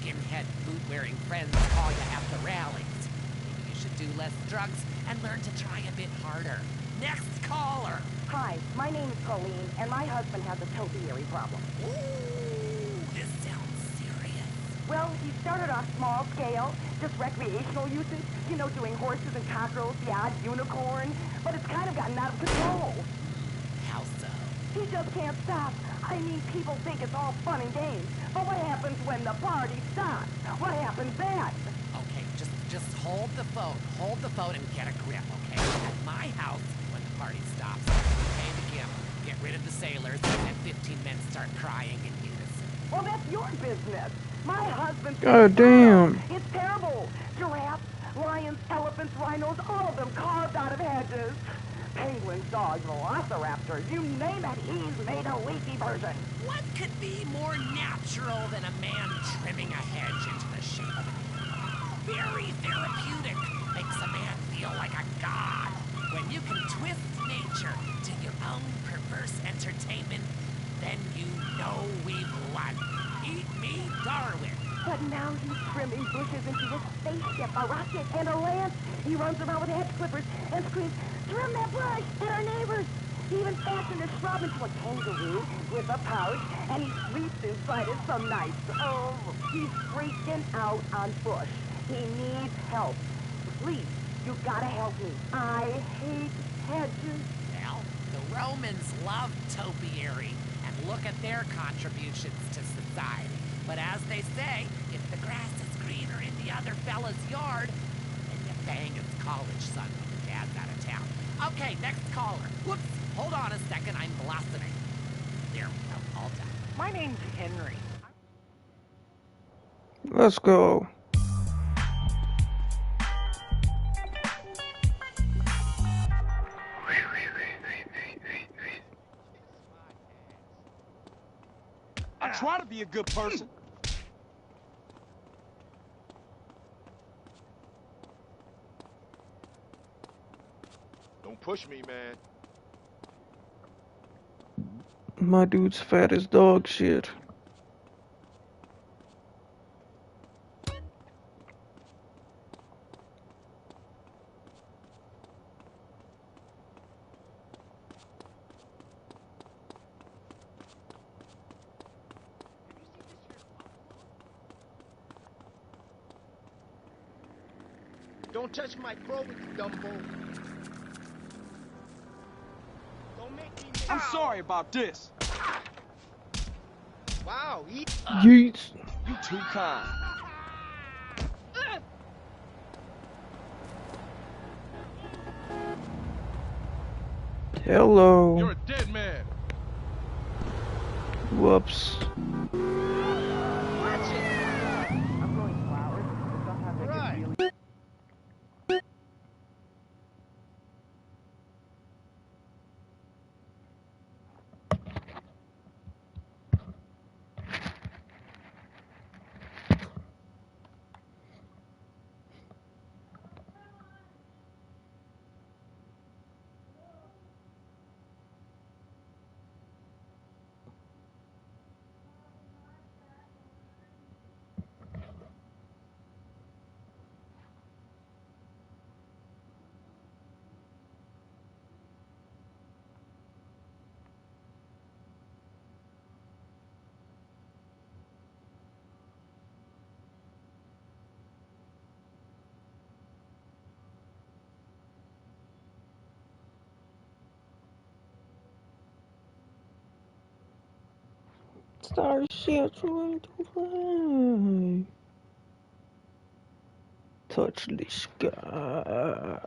skinhead boot-wearing friends call you at the rallies. Maybe you should do less drugs and learn to try a bit harder. Next caller. Hi, my name is Colleen, and my husband has a topiary problem. Ooh, this sounds serious. Well, he started off small scale, just recreational usage, you know, doing horses and cockerels, the odd unicorn, but it's kind of gotten out of control. How so? He just can't stop. I mean, people think it's all fun and games, but what happens when the party stops? What happens then? Okay, just hold the phone. Hold the phone and get a grip, okay? At my house, when the party stops, pay the gift, get rid of the sailors, and 15 men start crying in unison. Well, that's your business. My husband's... God damn. It's terrible. Giraffes, lions, elephants, rhinos, all of them carved out of hedges. Penguins, dogs, velociraptors, you name it, he's made a leafy version. What could be more natural than a man trimming a hedge into the shape of an animal? Very therapeutic. Makes a man feel like a god. When you can twist nature to your own perverse entertainment, then you know we've won. Eat me, Darwin. But now he's trimming bushes into a spaceship, a rocket, and a lance. He runs around with hedge clippers and screams, "Trim that bush! Hit our neighbors!" He even fastened a shrub into a kangaroo with a pouch, and he sleeps inside it some nights. Oh, he's freaking out on Bush. He needs help. Please, you gotta help me. I hate hedges. Well, the Romans loved topiary, and look at their contributions to society. But as they say, if the grass is greener in the other fella's yard, then you bang his college son when the dad's out of town. Okay, next caller. Whoops, Hold on a second, I'm blasting it. There we go, all done. My name's Henry. Let's go. I try to be a good person. Don't push me, man. My dude's fat as dog shit. Don't touch my throat with the Dumbo. Don't make me. I'm sorry about this. Wow, Yeet. You too kind. Hello. You're a dead man. Whoops. I'm growing flowers, but sometimes I get really... Starships going to fly. Touch the sky.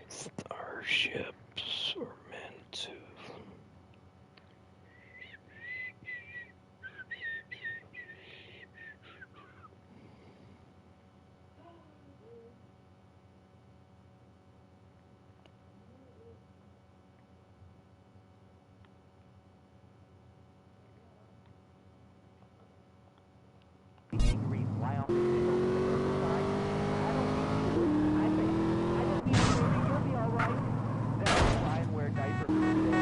Starships are meant to. fly off the handle to the other side? I don't need to. I think, I just need to, baby, you'll be alright. Then I'll try and wear diapers for today.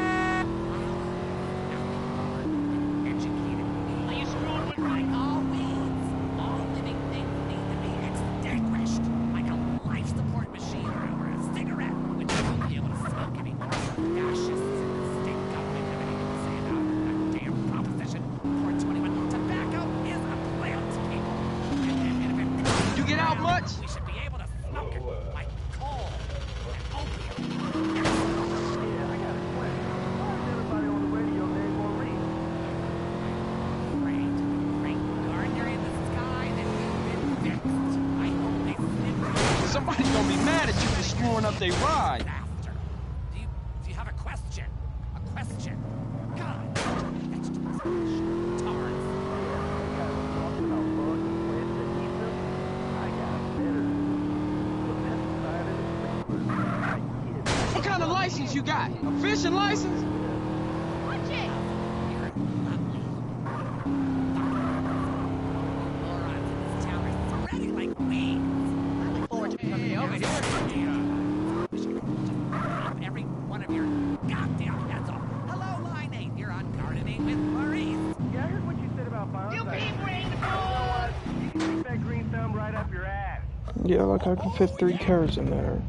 Educated. Are you screwing with me? Always. All living things need to be extinguished. Like a life support machine or a cigarette, which you won't be able to smoke anymore. Fascists in the state government have anything to say about that damn proposition. 421. Tobacco is a plant, people. And if it You get out much? we should be able to smoke it like coal and opium. Yeah, I got a question. Why is everybody on the radio named Maurice? Great gardener in the sky that we've been fixed. I hope they snip. Somebody's gonna be mad at you for screwing up their ride. Do you have a question? A question? God, vegetables, tars. What kind of license you got? A fishing license? Watch it! You're lovely. Morons in this town are spreading like weeds. I look forward to becoming over here. Every one of your goddamn heads off. Hello, Line 8. You're on Gardening with Maurice. Yeah, I heard what you said about bonds. You keep reading the board! You can stick that green thumb right up your ass. Yeah, like I can fit 3 carrots in there.